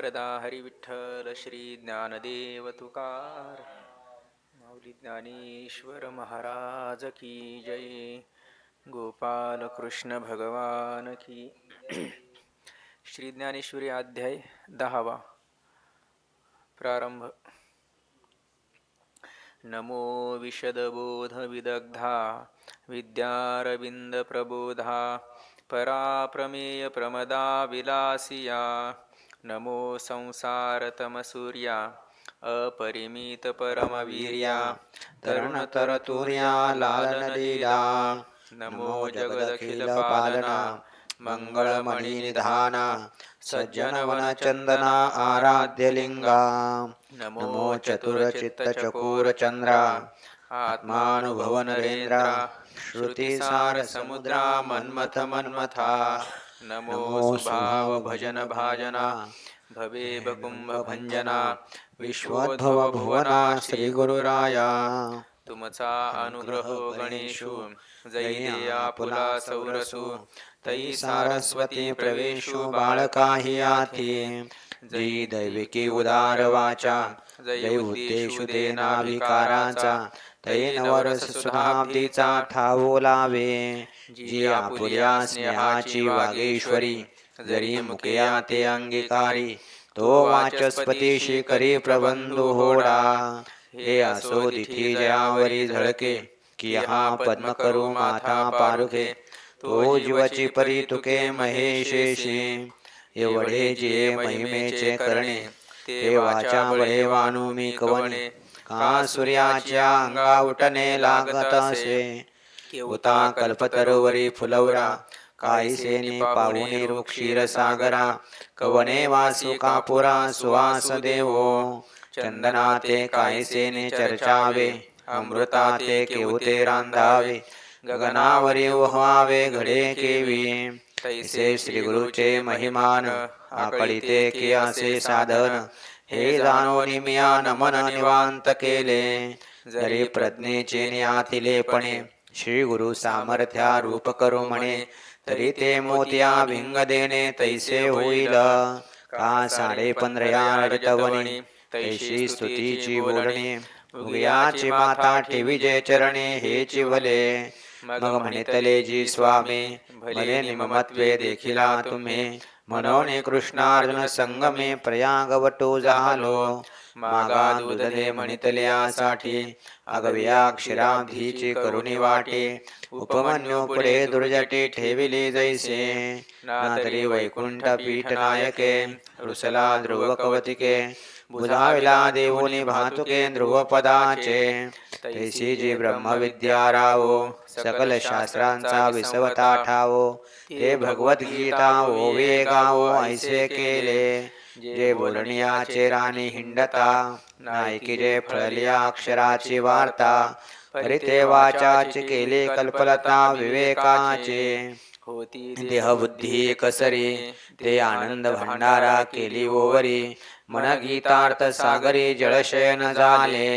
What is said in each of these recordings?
सदा हरी विठ्ठल श्री ज्ञानदेव तुकार माऊली ज्ञानेश्वर महाराज की जय. गोपाल कृष्ण भगवान की. श्री ज्ञानेश्वरी अध्याय 10. प्रारंभ. नमो विशदबोध विदग्धा विद्यारविंद प्रबोधा पराप्रमेय प्रमदा विलासिया. नमो संसारतमसूर्या अपरिमित परमवीर्या तरुण तरतुर्या लालन लीला. नमो जगदखिल पालना मंगळमणी निधाना सज्जन वनचंदना आराध्य लिंगा. नमो चतुरचित्त चकोर चंद्रा आत्मानुभव नरेंद्रा श्रुतिसार समुद्रा मन्मथ मन्मथा. नमो सुभाव भजन भाजना भवेब कुंभ भंजना विश्वोद्भव भुवना श्री गुरुराया. तुमचा अनुग्रह गणेशु जैदे आपुला सौरसु तै सारस्वती प्रवेशु बाळकाही आथी. जय दैविकी उदार वाचा जय उद्देशु देनाभिकाराचा तै नवरस सुधाब्दीचा ठावो लावे. जी आपुल्या स्नेहाची वागेश्वरी जरी मुकया ते अंगीकारी तो वाचस्पतीशी करी प्रबंधू होडा. हे असो दिठी जयावरी झळके की हा पद्म करू माथा पारुखे तो जीवाची परी तुके महेशेशी. एवढे जे महिमेचे करणे ते वाचा बळे वाणू मी कवणे का सूर्याच्या अंगा उठणे लागत असे. केवता कल्पतरुवरी फुलवरा काहीसेने पाहुणे क्षीर सागरा कवने वासू कापुरा सुवास देवो. चंदनाते काहीसेने चर्चावे अमृताते केवते रांधावे गगनावरी वहावे घडे केवी. तैसे श्री गुरुचे महिमान आकळीते की असे साधन हे जाणोनी मिया नमन निवांत केले. जरी प्रज्ञेचे नियाथिलेपणे श्री गुरु सामर्थ्या रूप करू म्हणे तरी ते मोत्या भिंग देणे तैसे होईल. का 15.5 रजतवणी तैशी स्तुतीची बोलणे उगयाची माथा ठेविजे चरणे हे चिवले. मग म्हणितले जी स्वामी भले निममत्वे देखिला तुम्ही म्हणून कृष्णार्जुन संगमे प्रयागवटो झालो. मागा दूध दे म्हणितले यासाठी अगव्या क्षीराब्धीची करुणी वाटे उपमन्यू पुढे दुर्जटी ठेविली जैसे. नातरी वैकुंठ पीठ नायके रुसला ध्रुव कवतिके बुधाविला देवोनी भातुके ध्रुवपदाचे. तैसी जी ब्रह्मविद्या रावो सकल शास्त्रांचा विसवता ठावो ते भगवद्गीता ओवे गावो ऐसे केले. जे बोलणियाचे राणी हिंडता नायकी जे फळलिया अक्षराची वार्ता परिते वाचाची केली कल्पलता विवेकाचे. होती देहबुद्धी कसरी ते आनंद भंडारा केली ओवरी मन गीतार्थ सागरी जळशयन झाले.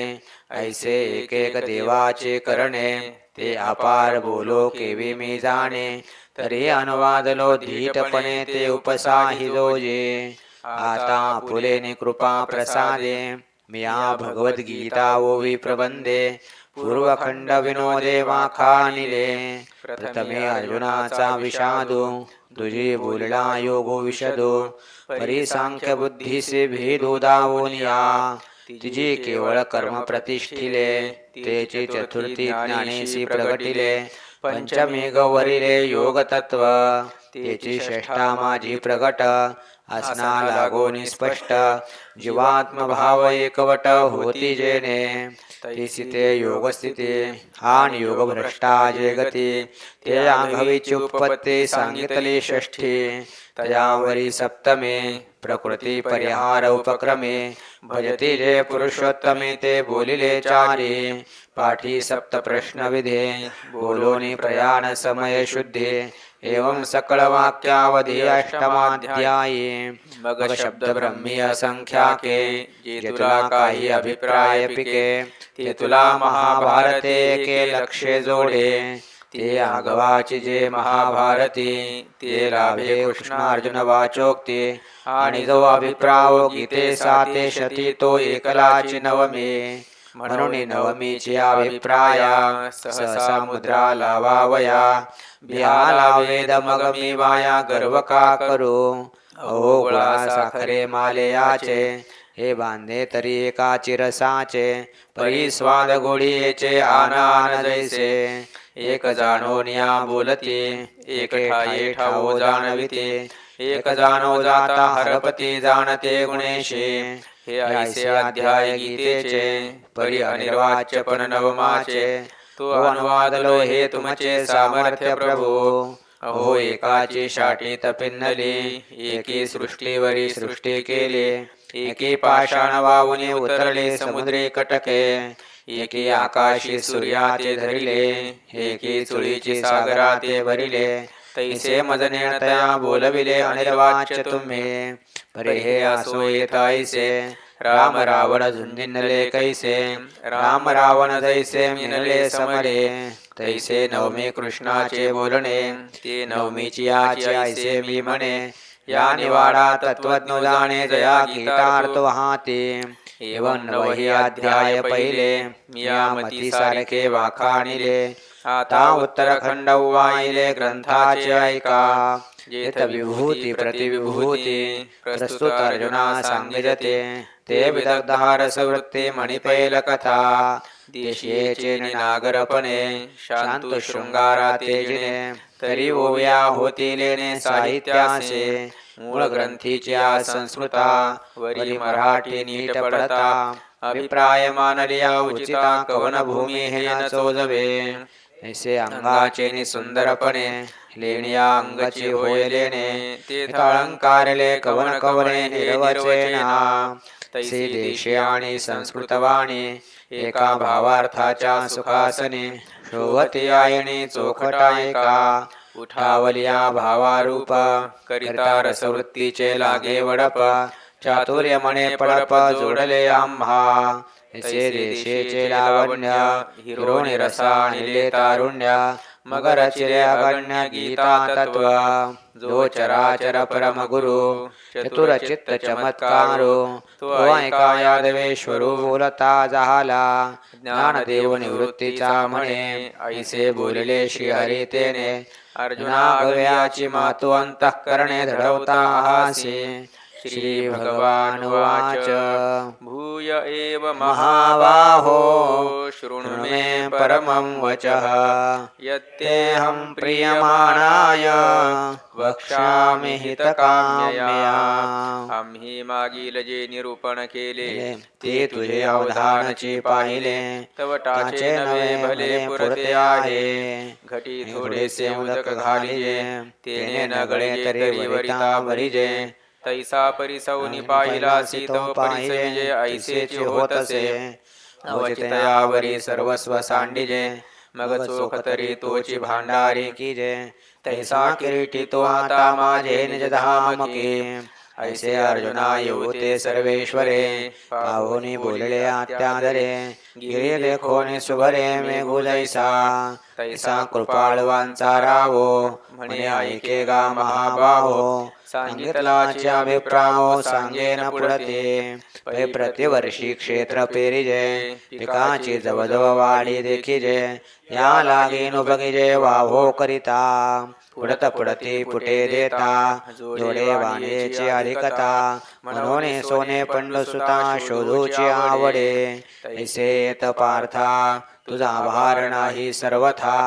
ऐसे एक एक देवाचे करणे ते अपार बोलो केवी मी जाणे तरी अनुवादलो धीटपणे ते उपसाही जोजे. आता फुलेने कृपा प्रसादे मिया भगवद्गीता ओवी प्रबंधे पूर्वखंड विनोदे वाखानिले. प्रथमे अर्जुनाचा विषादो तुझी बोलला योगो विशदो परिसांख्य बुद्धीसे भेदो दावोनिया. तिजी केवळ कर्म प्रतिष्ठिले तेचे चतुर्थी ज्ञानेसी प्रगटिले. पंचमी गौवरिले योग तत्व तेची षष्ठा माझी प्रगट असना लागो निस्पष्ट. जीवात्म भाव एकवट होती जेने तैसी ते योग स्थिती आणि योग भ्रष्टा जे गती. ते आघवीची उत्पत्ती सांगितली षष्ठी तयावरी सप्तमे प्रकृती परिहार उपक्रमे. भजती जे पुरुषोत्तमे ते बोलिले चारी पाठी सप्त प्रश्न विधे बोलोनी प्रयाण समय शुद्धे. एवं सकळ वाक्यावधी अष्टमाध्यायी मग शब्द ब्रह्मी असंख्याके जे तुला काही अभिप्राय पिके ते तुला महाभारते के लक्षे जोडे. ते आगवाची जे महाभारती ते लाभे कृष्णार्जुन वाचोक्ती आणि जो अभिप्राव गीते साते शती तो एकलाची नवमी म्हणून नवमीची अभिप्राया सहसा मुद्रा लावावया बिहाला वेद मग मी वाया गर्व का करू अहो गुळा साखरे मालेयाचे हे बांधे तरी एका चिरसाचे परी स्वाद गोडीचे आन आन जैसे एक जाणोनिया बोलती एक ठाये ठावो जाणविते एक जाणो जाता हरपती जाणते गुणेशे हे ऐसे अध्याय गीतेचे परी अनिर्वाच्य पण नवमाचे तो अनुवादलो हे तुमचे सामर्थ्य प्रभू अहो एकाची शाटी तपिन्नली एकी सृष्टीवरी सृष्टी केली एकी पाषाण वाहुनी उतरले समुद्री कटके एकी आकाशी सूर्याते धरिले एकी चुळीची सागराते भरिले तैसे मजनेण तया बोलविले अनिर्वाच्य तुम्ही परे हे असो येत ऐसे राम रावण झुंजिनले कैसे राम रावण जैसे मिनले समरे तैसे नवमी कृष्णाचे बोलणे ते नवमीची आची ऐसे मी म्हणे या निवाडा तत्वज्ञ जाणे जया गीतार्थ वाहते एवं नवही अध्याय पहिले मियामती सारखे वाखाणिले आता उत्तरखंड वाहिले ग्रंथाचे ऐका जेथ विभूती प्रतिविभूती प्रस्तुत अर्जुना सांगिजते ते विदग्धारस वृत्ते मणिपैल कथा देशीयेचे नागरपणे शांतु शृंगारा तेजिने तरी ओव्या होती लेणे साहित्यासे मूळ ग्रंथीच्या संस्कृता वरी मराठी नीट पडता अभिप्राय मानलिया उचिता कवन भूमी हे न चोजवे ऐसे अंगाचे नि सुंदरपणे लेणिया अंगची होय लेणे तेथ अलंकारले कवन कवने निर्वचेना तैसे देशी आणि संस्कृतवाणी एका भावार्थाच्या सुखासने शोभती आयणी चोखटायका उठावलिया भावारूप करिता रसवृत्तीचे लागे वडप चातुर्य म्हणे पडप जोडले आम्हा ऐसे देशेचे लावण्य हिरोणी रसा निले तारुण्य मग रचिले अगण्य गीता तत्व जो चराचर परम गुरु चतुर चित्त चमत्कारो तो ऐका यादवेश्वरू बोलता झाला ज्ञानदेव निवृत्तीचा म्हणे ऐसे बोलले श्रीहरी तेने अर्जुना गव्याची मातु अंतःकरणे धडवता हासी श्री भगवान वाच भूय एव महाबाहो शृणु मे परमं वचः यत्तेऽहं प्रीयमाणाय वक्ष्यामि हितकाम्यया आम्ही मागील जे निरूपण केले ते तुझे अवधानचे पाहिले तव टाचे नवे भले पुरते आहे घटी थोडेसे उदक घालिजे तेने न गळे तरी वरिता भरिजे तैसा परिसौनी पाहिलासी तो परिसविजे ऐसेचे होतसे अवचितयावरी सर्वस्व सांडिजे मग चोख तरी तोची भांडारी कीजे तैसा किरीटी तो आता माझे निज धाम की ऐसे अर्जुना येऊते सर्वेश्वरे पाहुनी बोलले आत्यादरे गिरी देखोने सुभरे मेघू जैसा तैसा कृपाळवांचा रावो म्हणे ऐके गा महाबाहो सांगितलाचे अभिप्रायो सांगेन पुढते पै प्रतिवर्षी क्षेत्र पेरिजे पिकाची जवळजवळ वाढी देखिजे या लागेन बगिजे वाहो करिता पुढत पुढती पुटे देता जोडे वाणीची अधिकता मनोने सोने पंडसुता शोधूची आवडे ऐसे येत पार्था तुझा भार नाही सर्वथा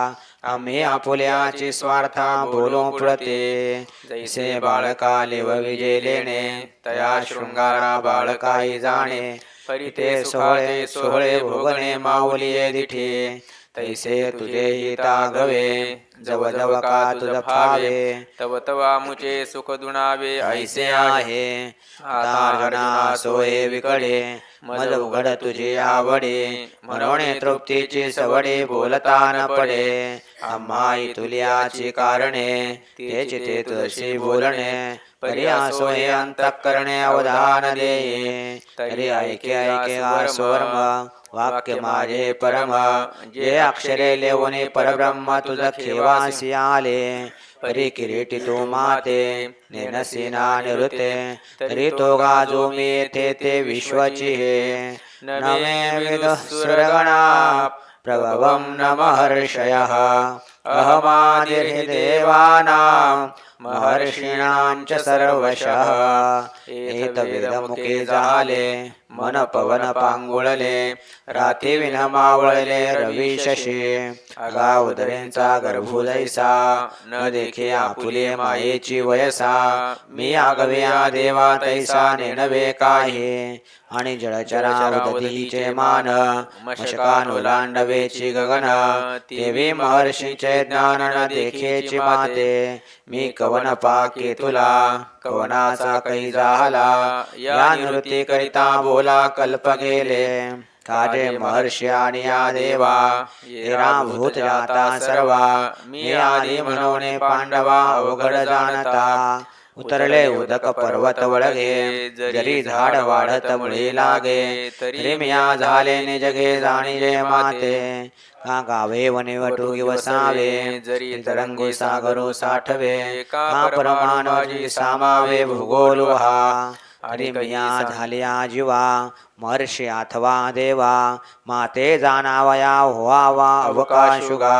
आम्ही आपुल्याची स्वार्था बोलो पुढते जैसे बाळका लिव विजे लेणे तया शृंगारा बाळकाही जाणे परिते सोहळे सोहळे भोगणे माऊलिये दिठी तैसे तुझे हिता गवे जव जव का तुझ फावे तव तवा मुचे सुख दुणावे ऐसे आहे आता अर्जुना सोये विकडे मज उघड तुझी आवडे मनोणे तृप्तीची सवडे बोलता न पडे आम्हा तुल्याची कारणे तेची ते तुझशी बोलणे परी असो हे अंतःकरणे अवधान देये तरी ऐके ऐके आसोर्म वाक्य माझे परम जे अक्षरे लेवणे परब्रह्म तुझ खेवासी आले परी किरीटी तू माते नेनसीना निरुते तरी तो गाजो मी येथे ते विश्वाची हे नमे विदुःसुरगणा प्रभवं न महर्षयः अहमादिर्देवानां महर्षीणां च सर्वशः एतविदमुखे झाले मन पवन पांगुळले राती विन मावळले रवी शशी अगा उदरेंचा गर्भुदैसा न देखे आपुले मायेची वयसा मी आगव्या देवा तैसा नेनवे काही आणि जळचरा उदतीचे मान मशकानुलांडवेची गगन तेवी महर्षीचे ज्ञान न देखेची माते मी कवन पाके तुला कवनाचा कै झाला या निवृत्ती करिता बोला कल्प गेले काजे महर्षी आणि या देवा येरा भूत जाता सर्वा मी आदी म्हणून पांडवा अवघड जाणता उतरले उदक पर्वत वळगे जरी झाड वाढत मुळे लागे तरी मिया झाले निजगे जाणिले माते का गावे वने वटुगी वसावे जरी तरंगे सागरो साठवे का परमाणुजी सामावे भूगोल हा अरे मिया झाल्या जीवा महर्षी अथवा देवा माते जाणावया व्हावा अवकाशुगा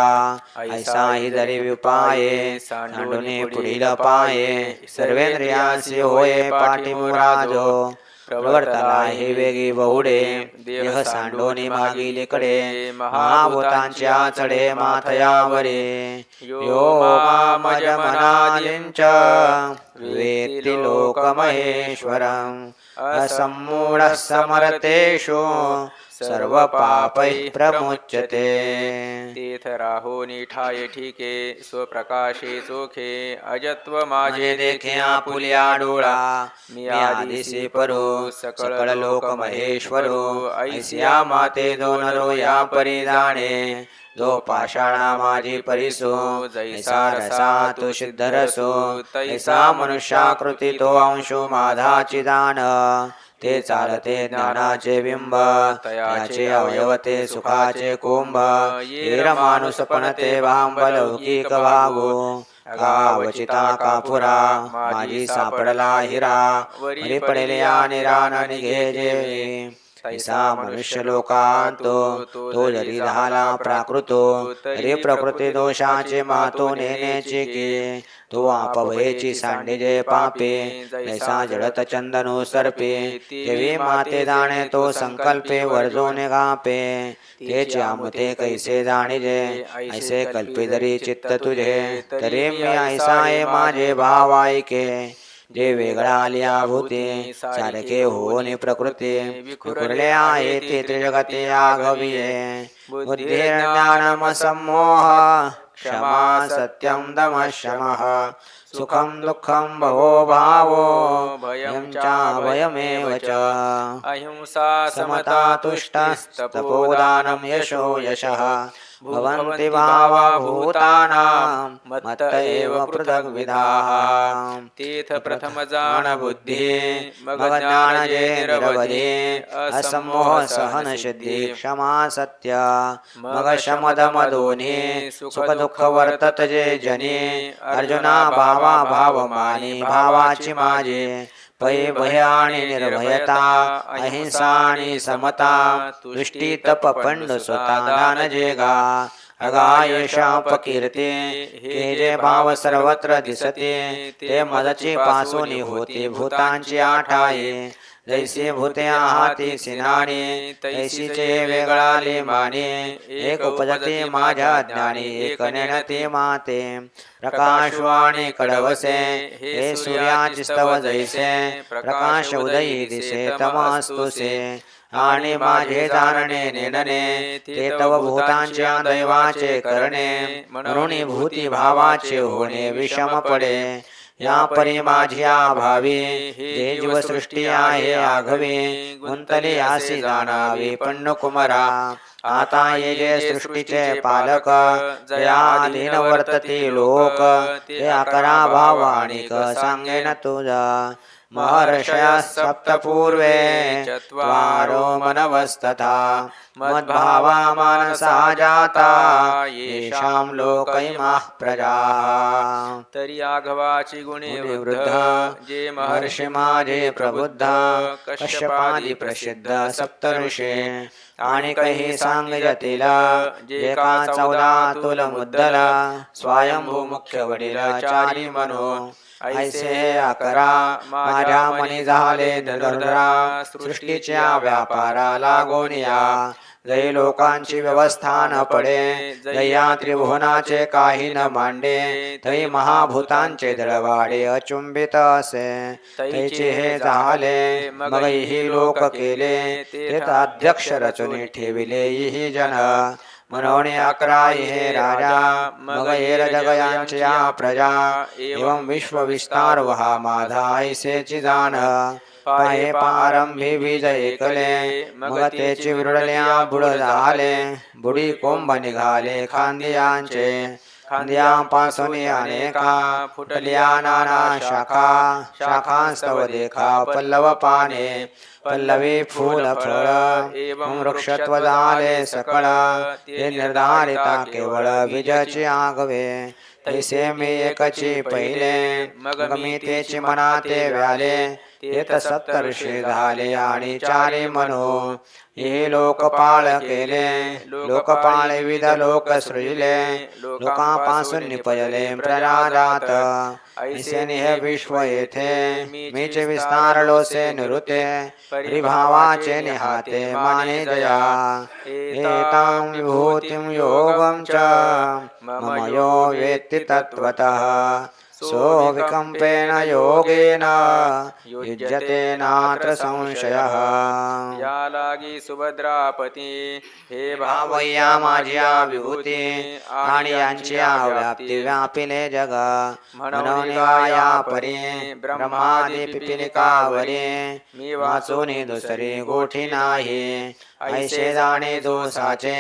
ऐसा हि जरी विपाये सांडुने पुढील पाये सर्वेंद्रियासी होये पाठीमुराजो प्रवर्तला हे वेगी बहुडे देह सांडोनी मागीलिकडे महाभूतांच्या चढे माथयावरे यो मामजमनादिंच वेत्ति लोकमहेश्वरम् असम्मूढः समरतेषु सर्वपापैः प्रमुच्यते तीर्थ राहो निठाये ठीके स्वप्रकाशे चोखे अजत्व माझे देखे आपुल्या डोळा मी आदिसे परो सकळ लोक महेश्वरो ऐसिया माते दोनरो या परी जाणे जो पाषाणा माझी परिसो जैसा रसा तो सिद्ध रसो तैसा मनुष्याकृती तो अंशो माझाची दान ते चालते ज्ञानाचे बिंब तयाचे अवयवते सुखाचे कुंभ येर माणूस पण ते भांब लौकिक भागो गावचिता कापुरा माझी सापडला हिरा वरी पडेले आणि रान निघे जेवी तैसा मनुष्य लोकांतो तो जरी झाला प्राकृतो तरी प्रकृती दोषाचे मातो नेण्याचे की तो आपवयेची सांडिजे पापे जैसा जडत चंदनो सर्पे तेवी माते जाणे तो संकल्पे वर्जोने गापे तेचे आमते कैसे जाणिजे ऐसे कल्पे जरी चित्त तुझे तरी मी ऐसा माझे भाव ऐके जे वेगळा आलिया भूते सारखे होने प्रकृती विखुरले आहे ते त्रिजगते आघविये बुद्धिर्ज्ञानम सम्मोह क्षमा सत्यम दम शमः सुखम दुःखम भवो भावो भयं च भयमेव च अहिंसा समता तुष्टस्तपोदानं यशो यशः भवन्ति भावा भूतानां मत्त एव पृथग्विधाः तीर्थ प्रथम जान बुद्धि मग ज्ञान जे निरवधि असम्मोह सहन सिद्धि क्षमा सत्य मग शमदम दोन्ही सुख दुःख वर्तत जे जनी अर्जुना भावा भाव मानी भावाची माझे पै भय आणि निर्भयता अहिंसा आणि समता तुष्टी तप पंड स्वतः दान जेगा अगाय शाप कीर्ती हे जे भाव सर्वत्र दिसते ते मदची पासोनी होते भूतांची आठाये जैसे भूते आहाती सिनाने तैसीचे वेगळाले माने एक उपजते माझ्या ज्ञानी एक नेणते माते प्रकाशवाणी कडवसे हे सूर्याची स्तव जैसे प्रकाश उदयी दिसे तमस्तुसे आणि माझे जाणणे नेनने ते तव भूतांच्या दैवाचे करणे म्हणून भूती भावाचे होणे विषम पडे या परी माझिया भावी जे जीवसृष्टी आहे आघवे गुंतले आसी जाणावे पण कुमरा आता ये जे सृष्टीचे पालक जयाधीन वर्तते लोक ते अकरा भावाणिक सांगेन तुझा महर्षया सप्तपूर्वे चत्वारो मनवस्तथा मद्भावा मानसा जाता येषां लोक इमाः प्रजाः तरी आघवाची गुणे वृद्ध जे महर्षी माझे प्रबुद्ध कश्यपादी प्रसिद्ध सप्तऋषे आणि काही सांग जतील जे का 14 तुल मुद्दल स्वयंभू मुख्य वडील चारी मनो ऐसे अकरा माझ्या मनी झाले धनुर्धरा सृष्टीच्या व्यापारा लागून या जय लोकांची व्यवस्था न पडे जया त्रिभुवनाचे काही न मांडे तै महाभूतांचे दळवाडे अचुंबित असे तैचे हे झाले मग ही लोक केले ते अध्यक्ष रचून ठेविले ही जन म्हणून 11 हे राजा मग येर जग यांची या प्रजा एवं विश्व विस्तार वहा माझा ऐसेची जाण पाये पारंभी बीज ऐकले मग तेची विरडल्या बुड झाले बुडी कोंब निघाले खांदियांचे खांद्यांपासून अनेका फुटल्या नाना शाखा शाखांस्तव देखा पल्लव पाने पल्लवी फूल फळ एवं वृक्षत्व झाले सकळ ते निर्धारिता केवळ बीजाची आगवे तैसे मी एकची पहिले मग मी तेची मनाते व्याले तेत सप्तऋषी झाले आणि चारी मनो हे लोकपाळ केले लोकपाळ विविध लोक सृजिले लोकांपासून निपजले प्रजाजात ऐसे हे विश्व येथे मीचे विस्तारलोसे निरुते परिभावाचे निहाते माने जया एतां विभूतिं योगं च मम यो वेत्ति तत्त्वतः सो विकंपेन योगेन युज्यते नात्र संशयः या लागी सुभद्रापती हे भावय्या माझ्या विभूती आणि यांची व्याप्ती व्यापिले जग म्हणून या परी ब्रह्मादी पिपिलिकावरी मी वाचून दुसरी गोठी नाही ऐसे जाणे दोषाचे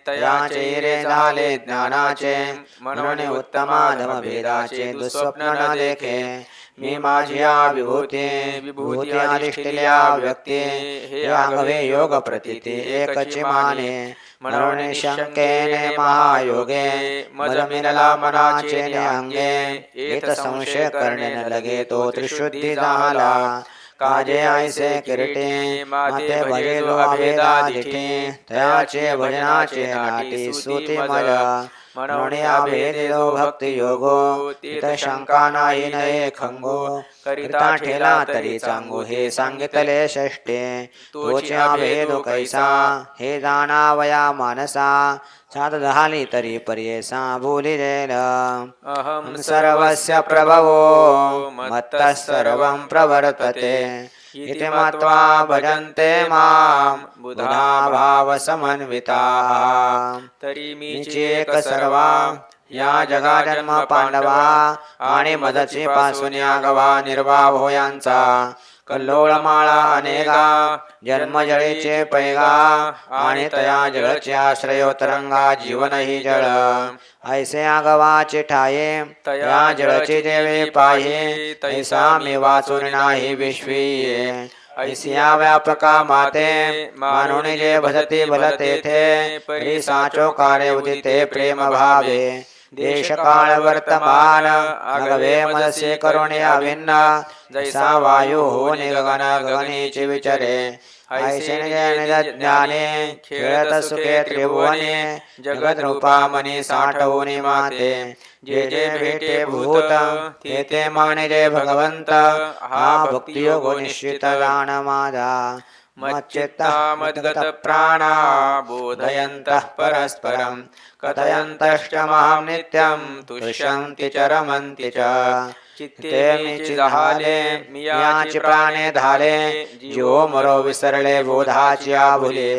तयाचे रे झाले ज्ञानाचे म्हणून उत्तमाधम भेदाचे दुःस्वप्न न देखे मी माझ्या विभूती अधिष्ठिल्या व्यक्ती हे आघवे योग प्रतीती एकची माने म्हणून शंकेने महायोगे मज मिनला मनाचे अंगे एक संशय करणे न लगे तो त्रिशुद्धी झाला काजे ऐसे किरीटे माते भजे जो अभेदादिठी तयाचे भजनाचे नाटी सुती मज म्हणून अभेदो भक्ती योगो तिथ शंका नाही नये खंगो करिता ठेला तरी चांगो हे सांगितले षष्टे तोचे अभेदो कैसा हे जाणावया मानसा सात झाली तरी पर्येसा बोली जेल अहं सर्वस्य प्रभवो मत्तः सर्वं प्रवर्तते इति मत्वा भजन्ते मां बुधा भाव समन्विताः तरी मीची एक सर्वा या जगा जन्म पांडवा आणि मदची पासून या गवा निर्वाह होयांचा कल्लोळ माळा अनेका जन्मजळीचे पैगा आणि तया जळचे आश्रयो तरंगा जीवन ही जळ ऐसे आगवाचे ठाये तया जळचे देवे पाहे तैसा मी वाचून नाही विश्वीये ऐसिया व्यापका माते मानून जे भजते भलते थे परी साचो कार्य उदिते प्रेम भावे देश काळ वर्तमान अगवे मनसे करुणे अभिन्न जैसा वायू हो निगगन गगनीचे विचरे ऐसे निज ज्ञाने खेळत सुखे त्रिभुवने जगत रूपा मनी साठवून माते जे जे भेटे भूत ते ते माने जे भगवंत हा भक्ती योग निश्चित जाण माझा मच्चित्ता मद्गत प्राणा बोधयन्तः परस्परं कथयन्तश्च मां नित्यं तुष्यन्ति च रमन्ति च चित्ते मीची झाले मियाची प्राणे धाले जीवो मरो विसरले बोधाची आभुले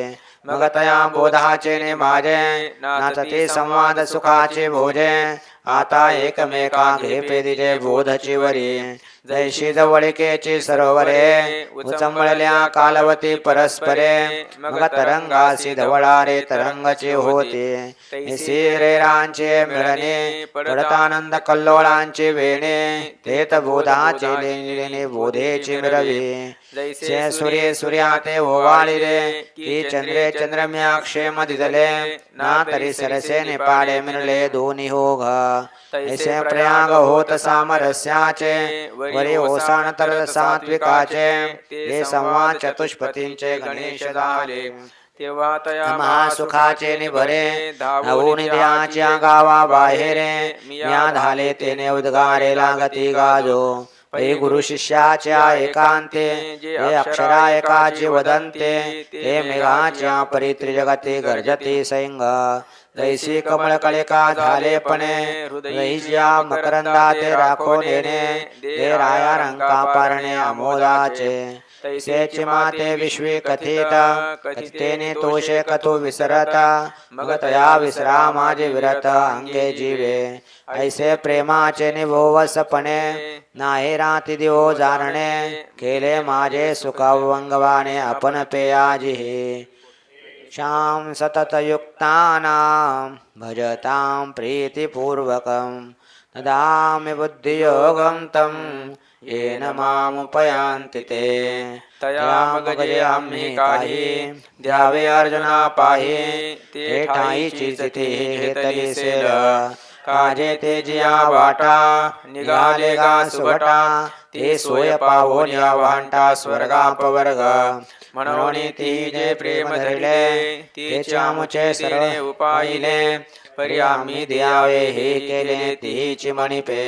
मग तया बोधाचे ने माझे नाचते संवाद सुखाचे भोजे आता एकमेका घे पेदिजे बोधची वरी जैशी जवळिकेची सरोवरे उचंबळल्या कालवती परस्परे मग तरंगासी धवळारे तरंगचे होते ऐसी रेरांचे मिळणे पडतानंद कल्लोळांचे वेणे तेत बोधाचे लेणे बोधेची मिरवी जैसे सूर्या ते ओवाळिले की चंद्रे चंद्रम्या क्षेम दिदले ना तरी सरसे निपाडे मिळले दोन्ही होघ ऐसे प्रयाग होत सामरस्याचे वरी ओसाण तर सात्विकाचे ते संवाद चतुष्पतींचे गणेश झाले तेव्हा तया महासुखाचे निभरे धावून द्याच्या गावा बाहेरे म्या झाले तेने उद्गारे लागती गाजो पै गुरु शिष्याच्या एकांते जे अक्षरा एकाची वदंते ते मेघाच्या परित्रिजगती गर्जती सैंग जैसी कमळ कलिका झालेपणे हृदयीच्या मकरंदाते राखो नेणे दे राया रंका पारणे अमोदाचे तैसेची माते विश्वी कथित कथितेने तोषे कथो विसरता मग तया विसरा माझे विरत अंगे जीवे ऐसे प्रेमाचे निभोवसपणे नाही राती दिवो जाणणे केले माझे सुखावंगवाने आपण पेयाजी श्याम सततयुक्तानां भजतां प्रीतिपूर्वकं ददामि बुद्धियोगं तं येन मामुपयान्ति ते तया मग जे आम्ही काही द्यावे अर्जुना पाही ते ठाईची चिती घेतली सेल काजे ते जिया वाटा निघाले गा सुभटा ते सोय पाहोन या वाहंटा स्वर्गापवर्ग म्हणून ती जे प्रेम धरले तेचे आमुचे सर्व उपायले परी आम्ही द्यावे हे केले तीची मणिपे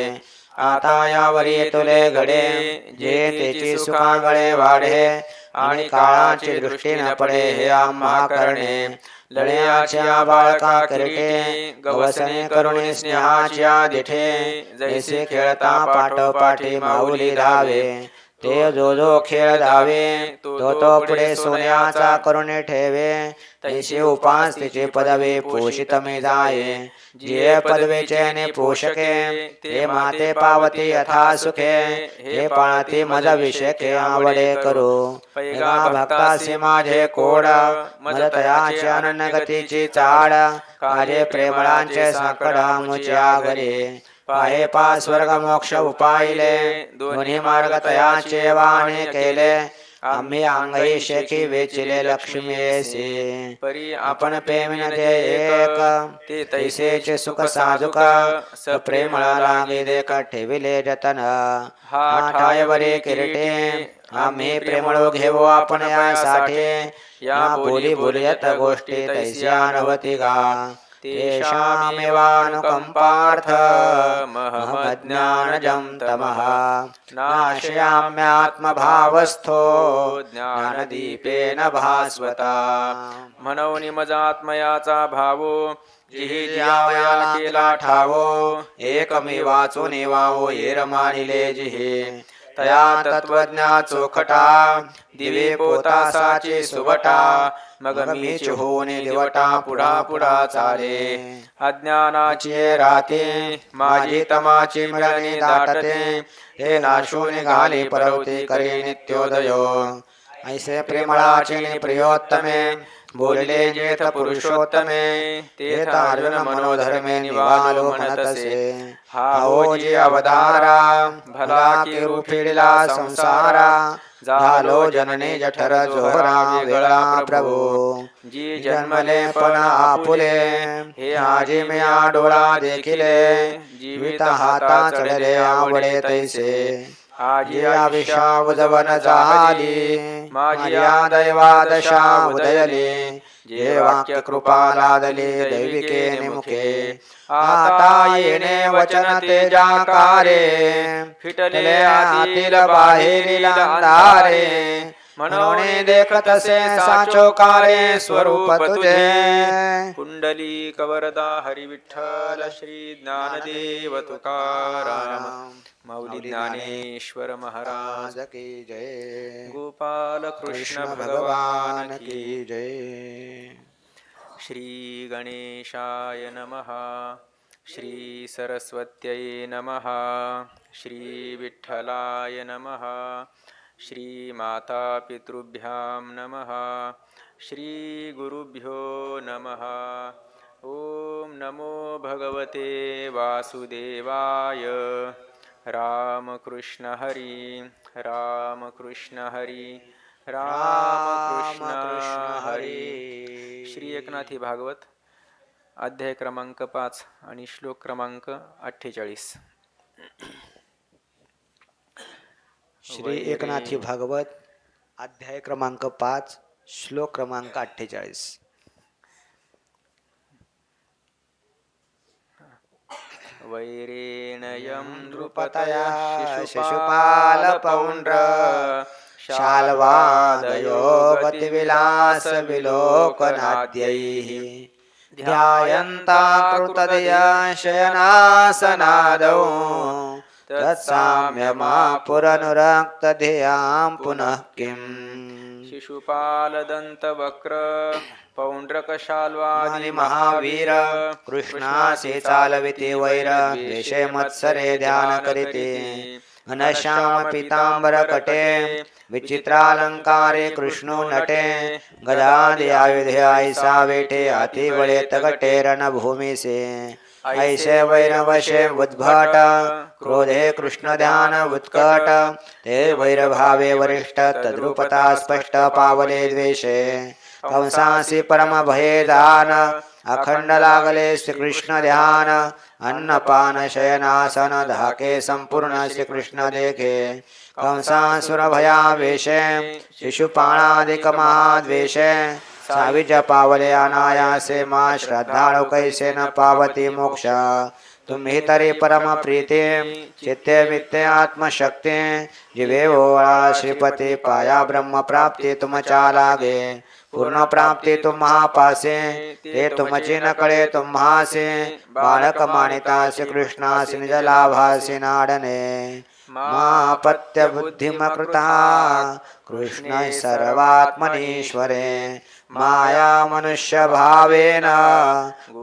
आता यावरी तुले घडे जे तेची सुखागळे वाढे आणि काळाची दृष्टी न पडे हे आम्हा करणे लढ्याच्या बाळका किरीटे गवसने करुणे स्नेहाच्या दिठे जैसे खेळता पाठोपाठी माऊली धावे ते जो खेळ धावे तो पुढे सोन्याचा करुणे ठेवे तैसे उपास तिचे पदवे पोषित मे जाये जे पदवेचे ने पोषके ते माते पावती यथा सुखे हे पाळती मज विषके आवडे करू पैगा भक्तासी माझे कोड मज तयाचे अनन्य गतीची चाड काजे प्रेमळांचे साकडा मुच्या घरी पाहे पा स्वर्ग मोक्ष उपायले दोन्ही मार्ग तयाचे वाहने केले आम्ही अंगई शेखी वेचिले लक्ष्मीसी परी आपण प्रेमिन ते एक ते तैसेचे सुख साजुक सप्रेमळा लागे देख ठेविले जतन हा ठायवरे किरीटे आम्ही प्रेमळो घेवो आपण यासाठी या बोली बोलयत गोष्टी तैस्या नवती गा तेषामेवानुकंपार्थ महमज्ञानजं तमः नाशयाम्यात्मभावस्थो ज्ञानदीपेन भास्वता म्हणून मजात्मयाचा भावो जिही ज्यावयाला केला ठावो एकमी वाचून वावो येर मानिले जिहे तया तत्वज्ञा चोखटा दिवे पोतासाची सुबटा मग मीच होणे दिवटा पुढा पुढा चाले अज्ञानाची राते माझी तमाची मिळणे दाटते हे नाशून घाले परवते करे नित्योदयो ऐसे प्रेमळाचे प्रियोत्तमे बोलले जेत पुरुषोत्तमे तेथ अर्जुन मनोधर्मे निवालो म्हणतसे हा जी अवतारा भला की रूपिला संसारा झालो जनने जठर जोहरा वेगळा प्रभू जी जन्मले पण आपुले हे आजी मी डोळा देखिले जीवित हाता चढले आवडे तैसे आजी आविषा उजवन झाली माझी दैवादशा उदयली जे वाक्य कृपा लादली दैविके निमुखे आता येणे वचन तेजाकारे फिटले आतील बाहेरील अंधारे म्हणून देखतसे साचोकारे स्वरूप तुझे कुंडली कवरदा हरी विठ्ठल श्री ज्ञानदेव तुकाराम माऊली ज्ञानेश्वर महाराज की जय गोपाल कृष्ण भगवान की जय. श्री गणेशाय नमः. श्री सरस्वत्यै नमः. श्री विठ्ठलाय नमः. श्री माता पितृभ्यां नमः. श्री गुरुभ्यो नमः. ओम नमो भगवते वासुदेवाय. रामकृष्ण हरी. रामकृष्ण हरी. रामकृष्ण हरी. श्री एकनाथी भागवत अध्याय क्रमांक 5 आणि श्लोक क्रमांक 48. श्री एकनाथी भागवत अध्याय क्रमांक 5 श्लोक क्रमांक 48. वैरेणयं नृपतया नृपतया शिशुपाल पौंड्र शाल्वादयो गतिविलास विलोकनाद्यैः ध्यायन्ता कृतदया शयनासनादौ तत्साम्यमापुरनुरक्तधियां पुनः किम्. शिशुपालदन्तवक्र पौण्ड्रकशाल्वादि महावीर कृष्णासी चालविते वैर द्वेषे मत्सरे ध्यान करीते घनश्याम पीतांबर कटे विचित्रालंकारे कृष्णो नटे गदादि आयुधे ऐसा वेटे अतिवळे तगटे रणभूमि से ऐसे वैरवशे उद्भट क्रोधे कृष्ण ध्यान उत्कट ते वैरभावे वरिष्ठ तद्रूपता स्पष्ट पावले द्वेषे कंसासी परम भयदान अखंड लागले श्रीकृष्ण ध्यान अन्नपान शयनासन धाके संपूर्ण श्रीकृष्ण देखे कंसासुर भयावेशे शिशुपाणादिक महाद्वेषे साविज पावले अनायासे मा श्रद्धाळु कैसे न पावती मोक्ष तुम्ही तरी परम प्रीते चित्ते वित्ते आत्मशक्ती जीवे ओळा श्रीपती पाया ब्रह्म प्राप्ती तुमच्या लागे पूर्ण प्राप्ती तुम्हा पासे ते तुमची न कळे तुम्हासे बालक मानिता श्रीकृष्णासी निज लाभासी नाडने मापत्य बुद्धिमकृता कृष्ण सर्वात्मनीश्वरे माया मनुष्य भावेन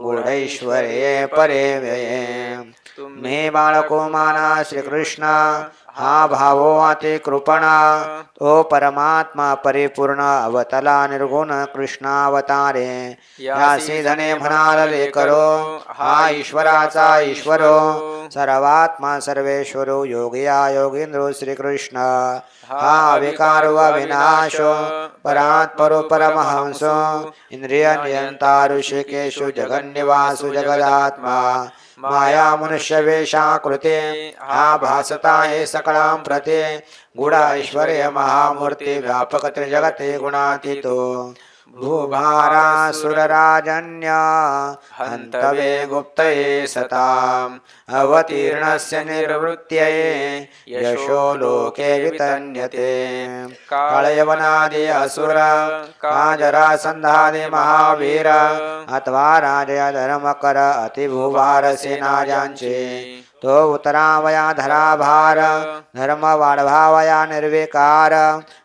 गूढैश्वर्ये परे व्यये तुम्ही बाळको माना श्रीकृष्ण हा भावो अति कृपणा तो परमात्मा परिपूर्ण अवतला निर्गुण कृष्णावतारे यासी धने म्हणाल लेकरो हा ईश्वराचा ईश्वरो सर्वात्मा सर्वेश्वरो योगिया योगींद्रो श्रीकृष्ण हा विकारो अविनाशो परात्परो परमहंसो इंद्रिय नियंता ऋषिकेशु जगन्निवासु जगदात्मा माया मनुष्य वेशाकृते हा भासता हे सकळां प्रते गुणा ऐश्वर्य महामूर्ती व्यापक त्रिजगते गुणातीतो भूभारासुरराजन्य हन्तवे गुप्तये सताम् अवतीर्णस्य निर्वृत्यै यशो लोके वितन्यते कालयवनादि असुर काजरासन्धादि महावीर अथवा राजया धर्मकर अतिभूभारसेनाजांचे तो उतरावया धराभार धर्म वाढवावया निर्विकार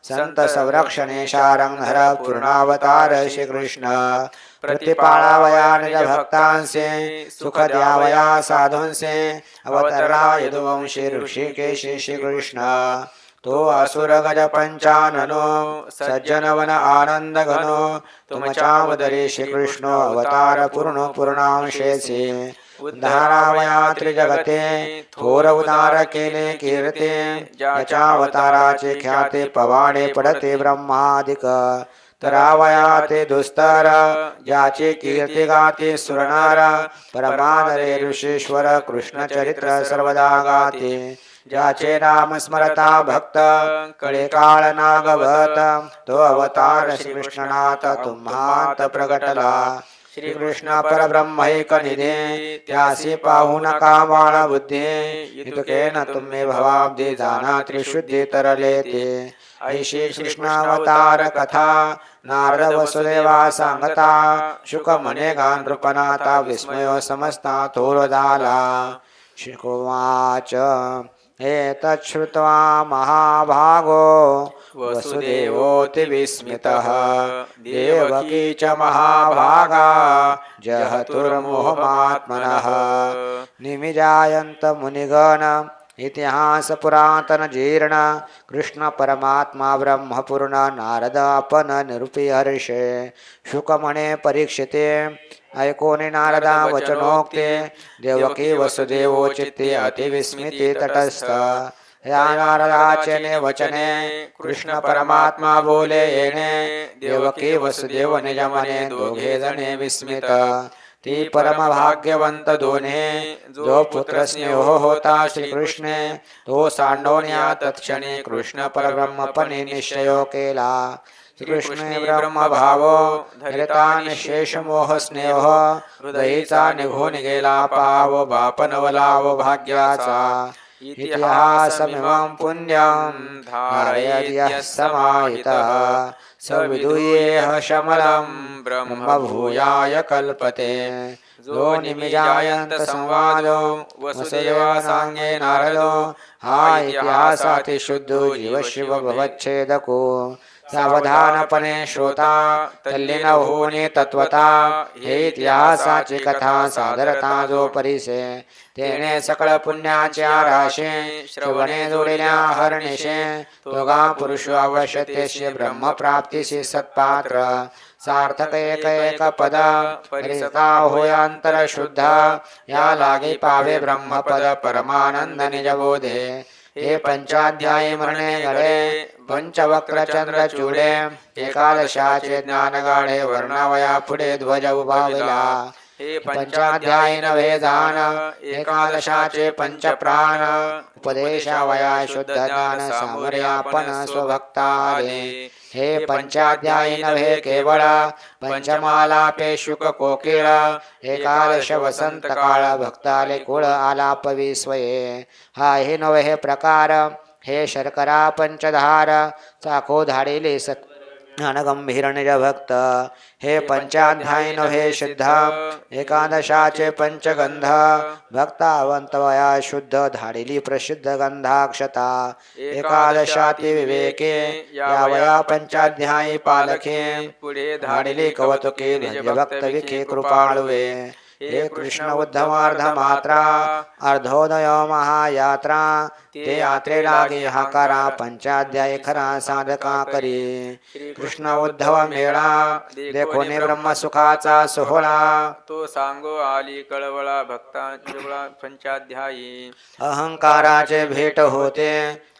संत संरक्षणे शारंधर पूर्णावतार श्रीकृष्ण प्रतिपाळावया निज भक्तांसे सुख द्यावया साधूंसे अवतरा यदुवंशी ऋषिकेशी श्रीकृष्ण तो असुर गज पंचाननो सज्जन वन आनंद घनो तुमच्या उदरी श्रीकृष्ण अवतार पूर्ण पूर्णांशेचे उद्धारावया त्रिजगते थोर उदार केले कीर्ते ज्याच्या अवताराचे ख्याते पवाडे पडते ब्रह्मादिक तरावया ते दुस्तर ज्याचे कीर्ती गाते सुरनार परमादरे ऋषीश्वर कृष्ण चरित्र सर्वदा गाते ज्याचे नाम स्मरता भक्त कळे काळ नागवत तो अवतार श्रीकृष्णनाथ तुम्हात प्रगटला श्रीकृष्ण परब्रह्मैक निधे त्यासी पाहू नका बाळ बुद्धे इतकेन तुम्ही भवाब्दी जाना त्रिशुद्धी तरले ते ऐशी कृष्णावतार कथा नारद वसुदेवा सांगता शुक म्हणे गा नृपनाथा विस्मयो समजता थोर झाला. शिकोवाच एतच्छ्रुत्वा महाभागो वसुदेवोऽति विस्मितः देवकी च महाभागा जहतुर्मोहमात्मनः निमिजायन्त मुनिगण इतिहास पुरातन जीर्ण कृष्ण परमात्मा ब्रह्मपूर्ण नारदापन निरूपी हर्षे शुकमणे परीक्षिते ऐकोने नारदा वचनोक्ते देवकी वसुदेवो चित्ते अतिविस्मिते तटस्थ या नारदाचे वचने कृष्ण परमात्मा बोले येणे देवकी वसुदेव निजमने दोघे जणे विस्मित ती परम भाग्यवंत दोन्हे जो पुत्र स्नेह होता श्रीकृष्णे तो सांडोन्या तत्क्षणी कृष्ण परब्रह्मपणे निश्चय केला श्रीकृष्णे ब्रह्मभावो धरिता निशेष मोह स्नेह हृदयीचा निघून गेला पाव बापनवलाव भाग्याचा इतिहासमिमं पुण्यं धारयत्यः समाहितः स विदुयेह शमलं ब्रह्मभूयाय कल्पते जो निमिजायंत संवादो वसुदेवा सांगे नारदो हा इतिहासाति शुद्धो जीवशिव भवच्छेदको सावधानपणे श्रोता तल्लीन होणे तत्वता हे इतिहासाची कथा सादरता जो परिसे तेने सकळ पुण्याच्या राशे श्रवणे जोडल्या हरणेशे तोगा पुरुष अवश्यतेशे ब्रह्मप्राप्तीशी सत्पात्र सार्थक एक एक पद परिसता होयांतर शुद्ध या लागे पावे ब्रह्मपद परमानंद निजबोधे हे पंचाध्यायी म्हणणे घडे पंचवक्र चंद्र चूडे एकादशाचे ज्ञान गाढे वर्णावया पुढे ध्वज उभावला हे पंचाध्यायी नव्हे जाण एकादशाचे पंच प्राण उपदेशावया शुद्ध ज्ञान सामर्यापण स्वभक्ताले हे पंचाध्यायी नव्हे केवळ पंचमालापे शुक कोकिळ एकादश वसंत काळ भक्ताले कुळ आलाप विस्वये हा हे नव्हे प्रकार हे शर्करा पंचधार चाको धाडिले सत ज्ञानगंभीर निजभक्त हे पंचाध्यायी नव्हे सिद्ध एकादशाचे पंचगंध भक्तावंतवया शुद्ध धाडिली प्रसिद्ध गंधाक्षता एकादशाती विवेके यावया पंचाध्यायी पालखे पुढे धाडिली कवतुके निजभक्त विखे कृपाळुवे हे कृष्ण उद्धवार्ध मात्रा अर्धोदय महायात्रा ते यात्रे लागे हाकारा पंचाध्याय खरा साधका करी कृष्ण उद्धव मेळा देखोने ब्रह्म सुखाचा सोहळा तो सांगो आली कळवळा भक्तांच्या पंचाध्यायी अहंकाराचे भेट होते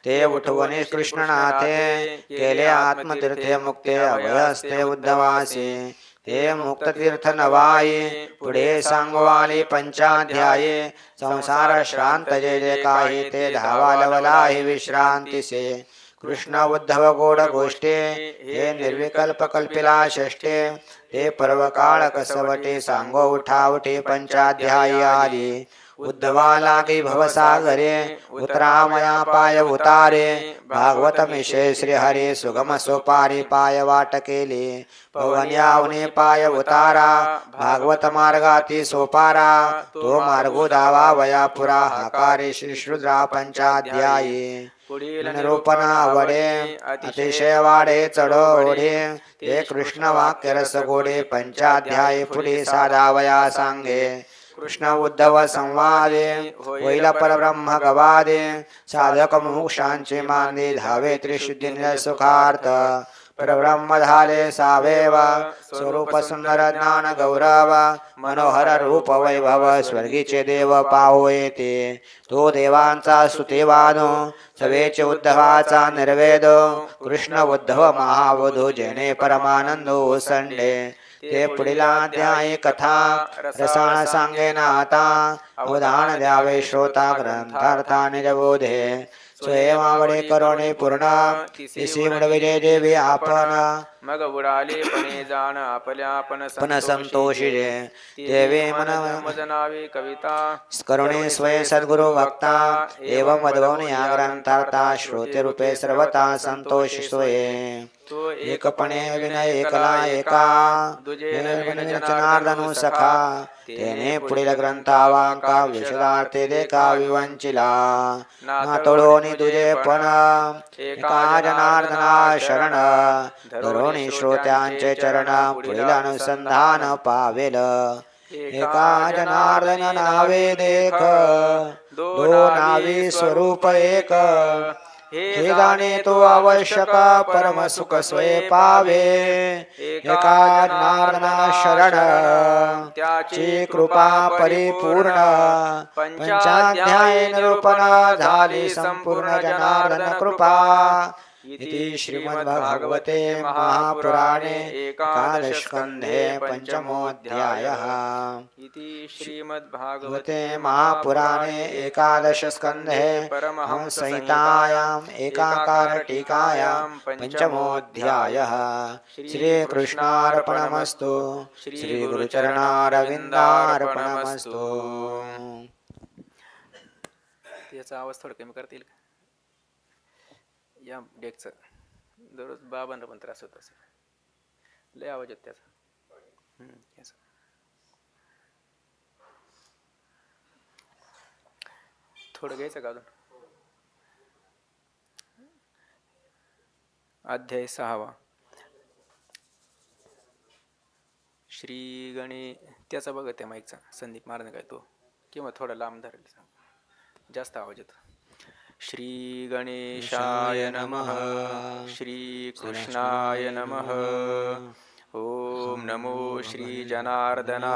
ते उठवणे कृष्णनाथे केले आत्मतीर्थे मुक्ते अभयस्ते उद्धवासी ते मुक्ततीर्थ नवाई पुढे सांगो आली पंचाध्याये संसार श्रांत जे जे काही ते धावालवलाही विश्रांतीसे कृष्ण उद्धव गोड गोष्टे हे निर्विकल्प कल्पिला षष्टे ते पर्वकाळ कसवटे सांगो उठावटे पंचाध्यायी आली उद्धवा लागे भवसागरे उतरामया पाय उतारे भागवत मिशे श्रीहरी सुगम सोपारी पाय वाट केले पवन यावने पाय उतारा भागवत मार्गाती सोपारा तो मार्गो दावा वया पुरा हाकारे श्री शुद्रा पंचाध्यायी पुढील निरूपणा वडे अतिशय वाडे चढोडे ते कृष्ण वाक्य रस गोडे पंचाध्यायी पुढे साधावया सांगे कृष्ण उद्धव संवादे होईल परब्रह्म गवादे साधक मोक्षांचे मानदे धावे त्रिशुद्धी सुखार्थ परब्रह्म झाले सावेव स्वरूप सुंदर ज्ञान गौरव मनोहर रूप वैभव स्वर्गीचे देव पाहो येते तो देवांचा स्तुतिवानो सवेचे उद्धवाचा निर्वेद कृष्ण उद्धव महावधू जेने परमानंद ओसंडे ते पुढील अध्यायी कथा रसाळ सांगे ना आता अवधान द्यावे श्रोता ग्रंथार्था निजबोधे स्वयमावडे करोणे पूर्ण तिसी विजय देवी आपण मग बुडाले पणे जाण आपल्या आपण पण संतोषी देवे मन मजनावे कविता करुणे स्वय सद्गुरु भक्ता एवं मधवने या ग्रंथार्था श्रोते रूपे सर्वता संतोषी स्वये तो एकपणे विनय एकला एका दुजे नवीन जनार्दनु सखा तेने पुढील ग्रंथावा का विशदार्थे देखा विवंचिला ना तळोनी तुझे पण एका जनार्दना शरण धरोणी श्रोत्यांचे चरण पुढील अनुसंधान पावेल एका जनार्दन नावे देख दो नावी स्वरूप एक हे जाणे तो आवश्यक परम सुख स्वय पावे एका जनार्दना शरण त्याची कृपा परिपूर्ण पंचाध्याय निरूपण झाली संपूर्ण जनार्दन कृपा इति श्रीमद्भागवते महापुराणे एकादशस्कन्धे पंचमोऽध्यायः इति श्रीमद्भागवते भगवते महापुराणे एकादशस्कन्धे परमहंससंहितायाम् एकाकार टीकायां पंचमोऽध्यायः श्रीकृष्णार्पणमस्तु श्रीगुरुचरणारविन्दार्पणमस्तु त्याचा आवाज थोडं कमी करतील का या डेकचं दररोज बाबांना पण त्रास होत असेल लय आवाज येत त्याचा याचा. थोडं घ्यायचं का अजून अध्याय 6 श्री गणे त्याचा बघत आहे माईकचा संदीप मारण काय तो किंवा थोडा लांब धरेल जास्त आवाज येतो श्री गणेशाय नमः श्री कृष्णाय नमः ओम नमो श्री जनार्दना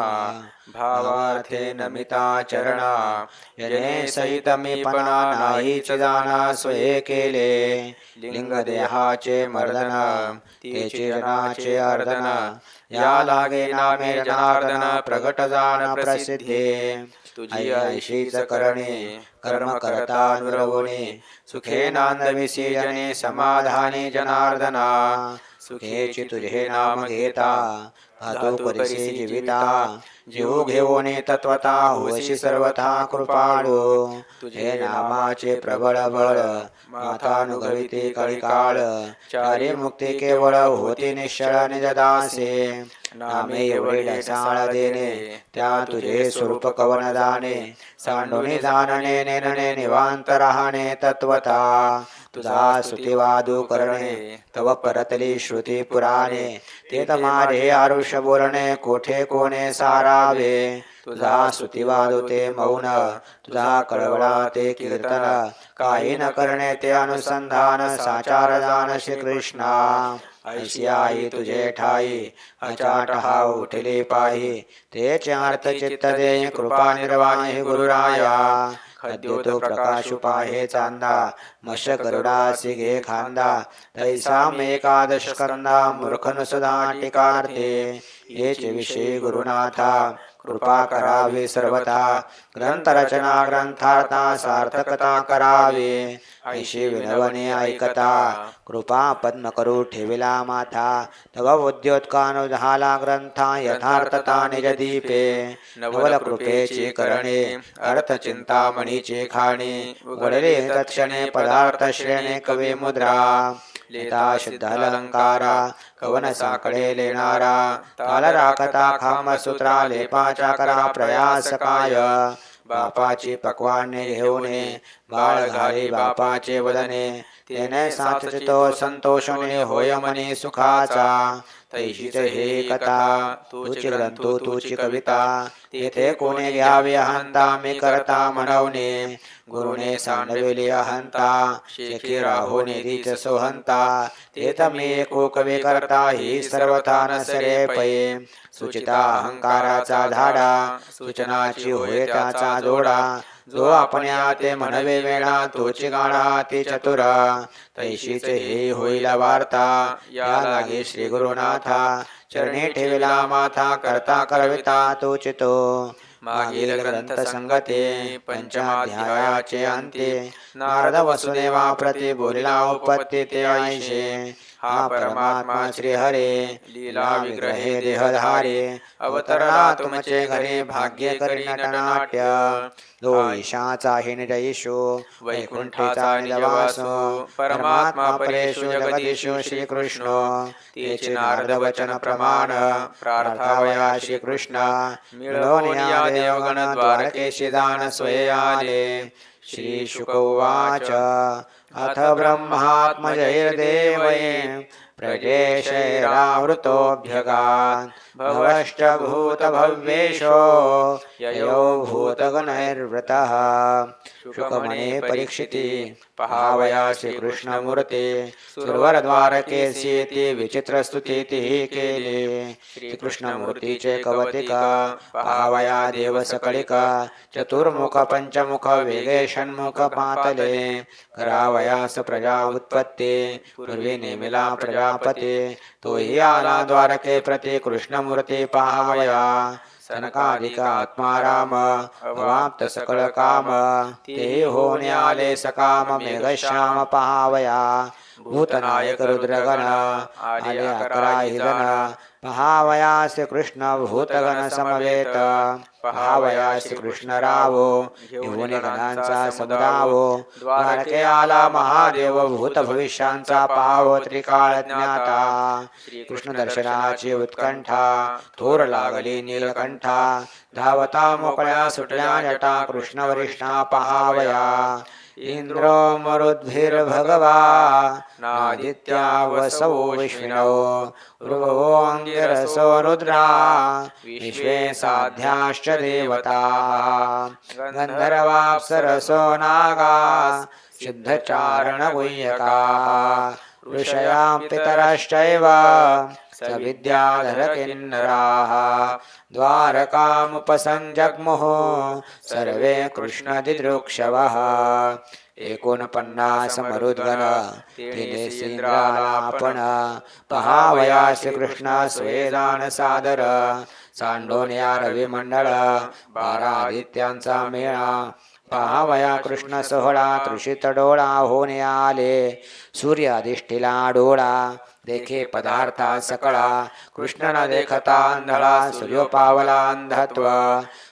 भावार्थे नमिता चरणा जने सहित मीपणा नाहीच जाणा स्वये केले लिंग देहाचे मर्दन तेचे जनाचे अर्दन या लागे नामे जनार्दन प्रगट जाण प्रसिद्धे तुझी ऐशीच करणे कर्म करता नुरवणे सुखे नांदविसी जने समाधानी जनार्दना सुखेची तुझे नाम घेता धातू करिसी जीविता जीव घेऊन तत्वता होशी सर्वथा कृपाळू तुझे नामाचे प्रबळ बळ माथानुगविते कळिकाळ चारी मुक्ती केवळ होती निश्चळ निजदासे नामे एवढे ढसाळ देणे त्या तुझे स्वरूप कवन जाणे सांडूने जाणणे नेनणे निवांत राहणे तत्वता तुझा स्तुतिवादू करणे तव परतली श्रुती पुराणे ते तमारे आरुष बोलणे कोठे कोणे सारावे तुझा स्तुतिवादू ते मौन तुझा कळवळा ते कीर्तन काही न करणे ते अनुसंधान साचार जाण श्रीकृष्णा ऐशी आई तुझे ठाई अचाट हा उठले पाही तेचे अर्थ चित्त दे कृपा निर्वाही गुरुराया खद्योतो प्रकाशु पाहे चांदा मश गरुडासी घे खांदा तैसा मेकादश स्कंदा मूर्खन सुधा टीकार्थे येचे विषयी गुरुनाथा कृपा करावी सर्वथा ग्रंथ रचना ग्रंथार्था सार्थकता करावी ऐशी विनवणे ऐकता कृपा पद्म करू ठेविला माथा तव उद्योत्कानो झाला ग्रंथा यथार्थता निज दीपे नवल कृपेची करणे अर्थ चिंतामणीचे खाणे उघडले तत्क्षणे पदार्थ श्रेणे कवी मुद्रा लेता शुद्ध अलंकारा कवन साकडे लेणारा ताल राखता खांब सूत्रा लेपाचा करा प्रयास काय बापाची पक्वाने घेऊने बाळ घाली बापाचे वदने तेने साचतो संतोषणे होय मनी सुखाचा तैशीच हे कथा तूची ग्रंथो तूची कविता तेथे कोणे घ्यावे अहंता मी करता म्हणवणे गुरुने सांडविले अहंता शेखी राहो निधीच सोहंता तेथ मी एको कवी करता ही सर्वथा नसरे पये सुचिता अहंकाराचा झाडा सूचनाची होय त्याचा जोडा जो आपण्या ते म्हणवे वेळा तोची गाणा ते चतुर तैशीच हे होईल वार्ता या लागे श्री गुरुनाथा चरणी ठेविला माथा करता करविता तोचितो मागील ग्रंथ संगते पंचमाध्यायाचे अंते नारद वसुदेवा प्रति बोलिला उपत्ती ते ऐशे हा परमात्मा श्री हरे लीला विग्रहे देहधारे अवतरला तुमचे घरी भाग्ये करी नटनाट्य जो ईशाचा हि निज ईशो वैकुंठाचा निजवासो परमात्मा परेशो जगदीशो श्रीकृष्ण तेचे नारद वचन प्रमाण प्रार्थावया श्रीकृष्ण मिळवून या देवगण द्वारकेशी दान स्वये आले श्री शुक उवाच अथ ब्रह्मात्मजैर्देवये प्रजेशैरावृतोऽभ्यगान् भवश्च भूतभव्येशो ययो भूतगणैर्वृतः शुकमणे परीक्षिती पहावया श्रीकृष्णमूर्ती सुरवरद्वारकेसीती विचित्र स्तुतीतिः केली श्रीकृष्णमूर्तीचे कवतिका पहावया देव सकळिका चतुर्मुख पंचमुख वेगे षण्मुख पातले करावयास प्रजा उत्पत्ती पूर्वी नेमिला प्रजापती तोही आला द्वारके प्रति कृष्णमूर्ती पहावया सनकादिक आत्मा राम अवाप्त सकळ काम ते होऊन आले सकाम मेघश्याम पहावया भूतनायक रुद्रगण आले 11 जन पहावया श्रीकृष्ण भूतगण समवेत पहावया श्रीकृष्ण रावो घेऊन गणांचा समुदावो द्वारके आला महादेव भूत भविष्यांचा पाहावो त्रिकाळ ज्ञाता श्रीकृष्ण दर्शनाची उत्कंठा थोर लागली नीलकंठा धावता मोकळ्या सुटल्या जटा कृष्ण वरिष्ठा पहावया इंद्र मरुद्भिर्भगवा नादित्या वसवो विष्णो ऋभवो अंगिरसो रुद्रा विश्वे साध्याश्च देवता गंधर्वाप्सरसो नागा सिद्धचारण गुह्यका ऋषया पितरश्चैव सविद्याधर किन्नराः द्वारकामुपसंजग्मुः सर्वे कृष्णदिदृक्षवः 49 मरुद्गण तिने इंद्रालापण पहावया श्रीकृष्ण स्वेदान सादर सांडोन्या रविमंडळ 12 आदित्यांचा मेळा पहावया कृष्ण सोहळा तृषित डोळा होणे आले सूर्याधिष्ठिला डोळा देखे पदार्था सकळा कृष्ण न देखता अंधळा सूर्यो पावला अंधत्व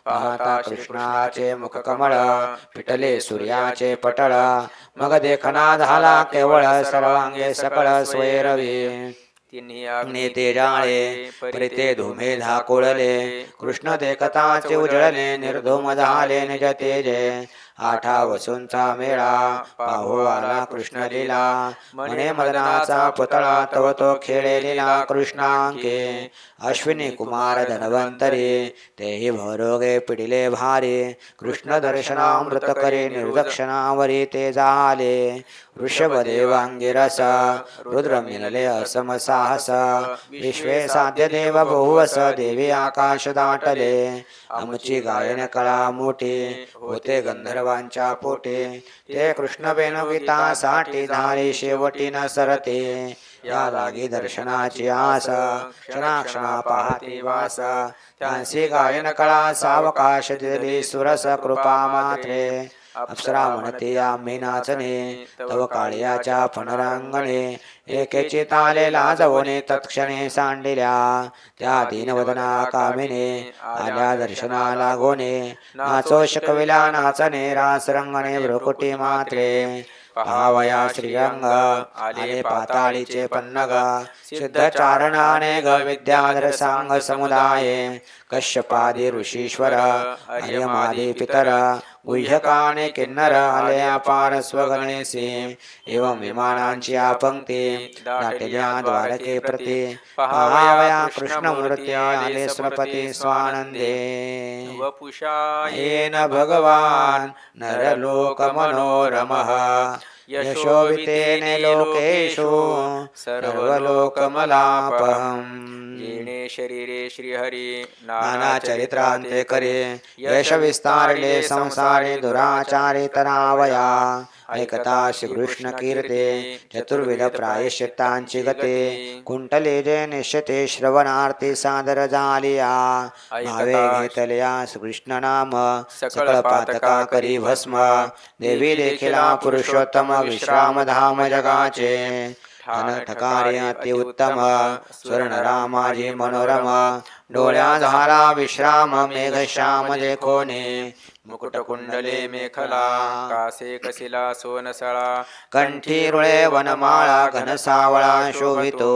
पाहता कृष्णाचे मुख कमळ पिटले सूर्याचे पटळ मग देखना झाला केवळ सर्वांगे सकळ स्वैरवी तिन्ही तेजाळे परिते धुमे धाकोळले कृष्ण देखताचे उजळले निर्धूम झाले निज तेजे 8 वसूंचा मेळा पाहो आला कृष्ण लीला म्हणे मदनाचा पुतळा तव तो खेळे लीला कृष्णांके अश्विनी कुमार धनवंतरी तेही भरोगे पिडिले भारी कृष्ण दर्शनामृत करे निर्दक्षिणावरी ते झाले वृषभदेवांगिरस रुद्र मिनले असम साहस विश्वे साध्य देव बहुवस देवी आकाश दाटले आमची गायन कळा मोठी होते गंधर्वांच्या पोटे ते कृष्ण वेणुगीतासाठी धारी शेवटी न सरते या लागी दर्शनाची आस क्षणाक्षणा पाहते वास त्यांसी गायन कळा सावकाश दिली सुरस कृपा मात्रे अप्सरा म्हणते आम्ही नाचणे तव काळ्याच्या फणरांगणे एकेची ताले लाजवणे तत्क्षणे सांडिल्या त्या दीनवदना कामिने आल्या दर्शनाला गोने नाचो शकविला नाचणे रास रंगणे भ्रुकुटी मात्रे पहावया श्रीरंग आले पाताळीचे पन्नग सिद्ध चारणाने ग विद्याधर सांग समुदाये कश्यपादी ऋषीश्वर अर्यमादी पितर गुह्यकाने किन्नर आले अपार स्वगणेसी एवं विमानांची पंक्ती दाटल्या द्वारके प्रति पहावया कृष्णमूर्ती आले स्वपती स्वानंदे येन भगवान नरलोक मनोरमः यशोवितेने लोकेषु सर्वलोकमलापहम् येणे शरीरे श्रीहरी नाना चरित्रांते करे यश विस्तारले संसारे दुराचारे तरावया ऐकता श्रीकृष्ण कीर्ते चतुर्विध प्रायश्चित्तांची गते कुंटले जे निश्चिते श्रवणार्थी सादर झालिया भावे घेतल्या श्रीकृष्ण नाम सकळ पातका करी भस्म देवी देखिला पुरुषोत्तम विश्रामधाम जगाचे ठाण ठकारे अतिउत्तम स्वर्णराम माझी मनोरम डोळ्या झाला विश्राम मेघश्याम देखोने मुकुट कुंडले मेखला कासे कसिला सोनसळा कंठी रुळे वनमाळा घनसावळा शोभितो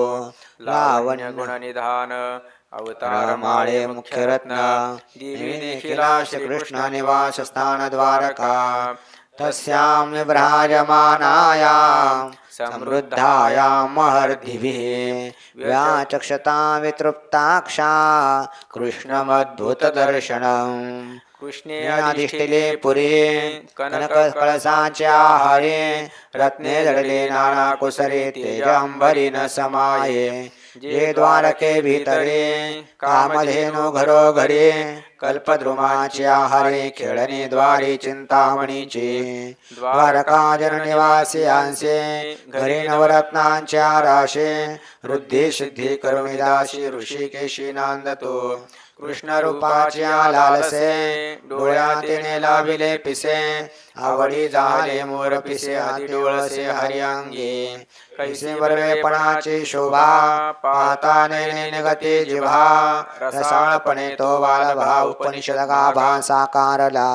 लावण्य गुणनिधान अवतार माळे मुख्य रत्न देवी देखिला श्रीकृष्ण निवास स्थान द्वारका तस्यां विभ्राजमानायां समृद्धायां महर्दिभिः व्याचक्षता वितृप्ताक्षा कृष्णमद्भुतदर्शनम् कृष्णे अधिष्ठिले पुरी कनक कळसाच्या हारे रत्ने जडले नाना कुसरे तेजांबरी न समाये जे द्वारके भीतरे कामधेनु घरोघरी कल्पद्रुमाची आहारे खेळणे द्वारी चिंतामणीची द्वारका जननिवासी आंसे घरी नवरत्नांच्या राशे वृद्धी सिद्धी करुणिदासी ऋषिकेशी नांदतो कृष्ण रूपाच्या लालसे डोळ्यात तिने लाविले पिसे आवडी झाले मोर पिसे आधी डोळसे हरियांगी कैसे बरवेपणाची शोभा पाहता नयने निगती जिव्हा रसाळपणे तो बालभा उपनिषद गाभा साकारला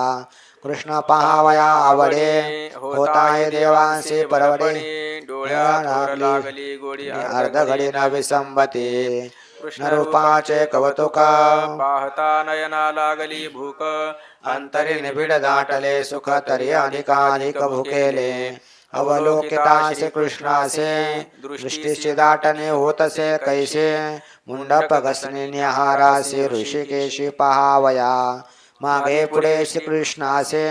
कृष्ण पाहावया आवडे होताय देवांसी परवडे डोळ्यात लागली गोडी अर्ध घडी न विसंबती कृष्ण रूपाचे कौतुक पाहता नयना लागली भूक अंतरी निबिड दाटले सुख तरी अधिकाधिक भुकेले अवलोकितासे कृष्णासे दृष्टीचे दाटणे होतसे कैसे मुंडप घसणे निहारासे ऋषिकेशी पहावया मागे पुढे श्रीकृष्णासे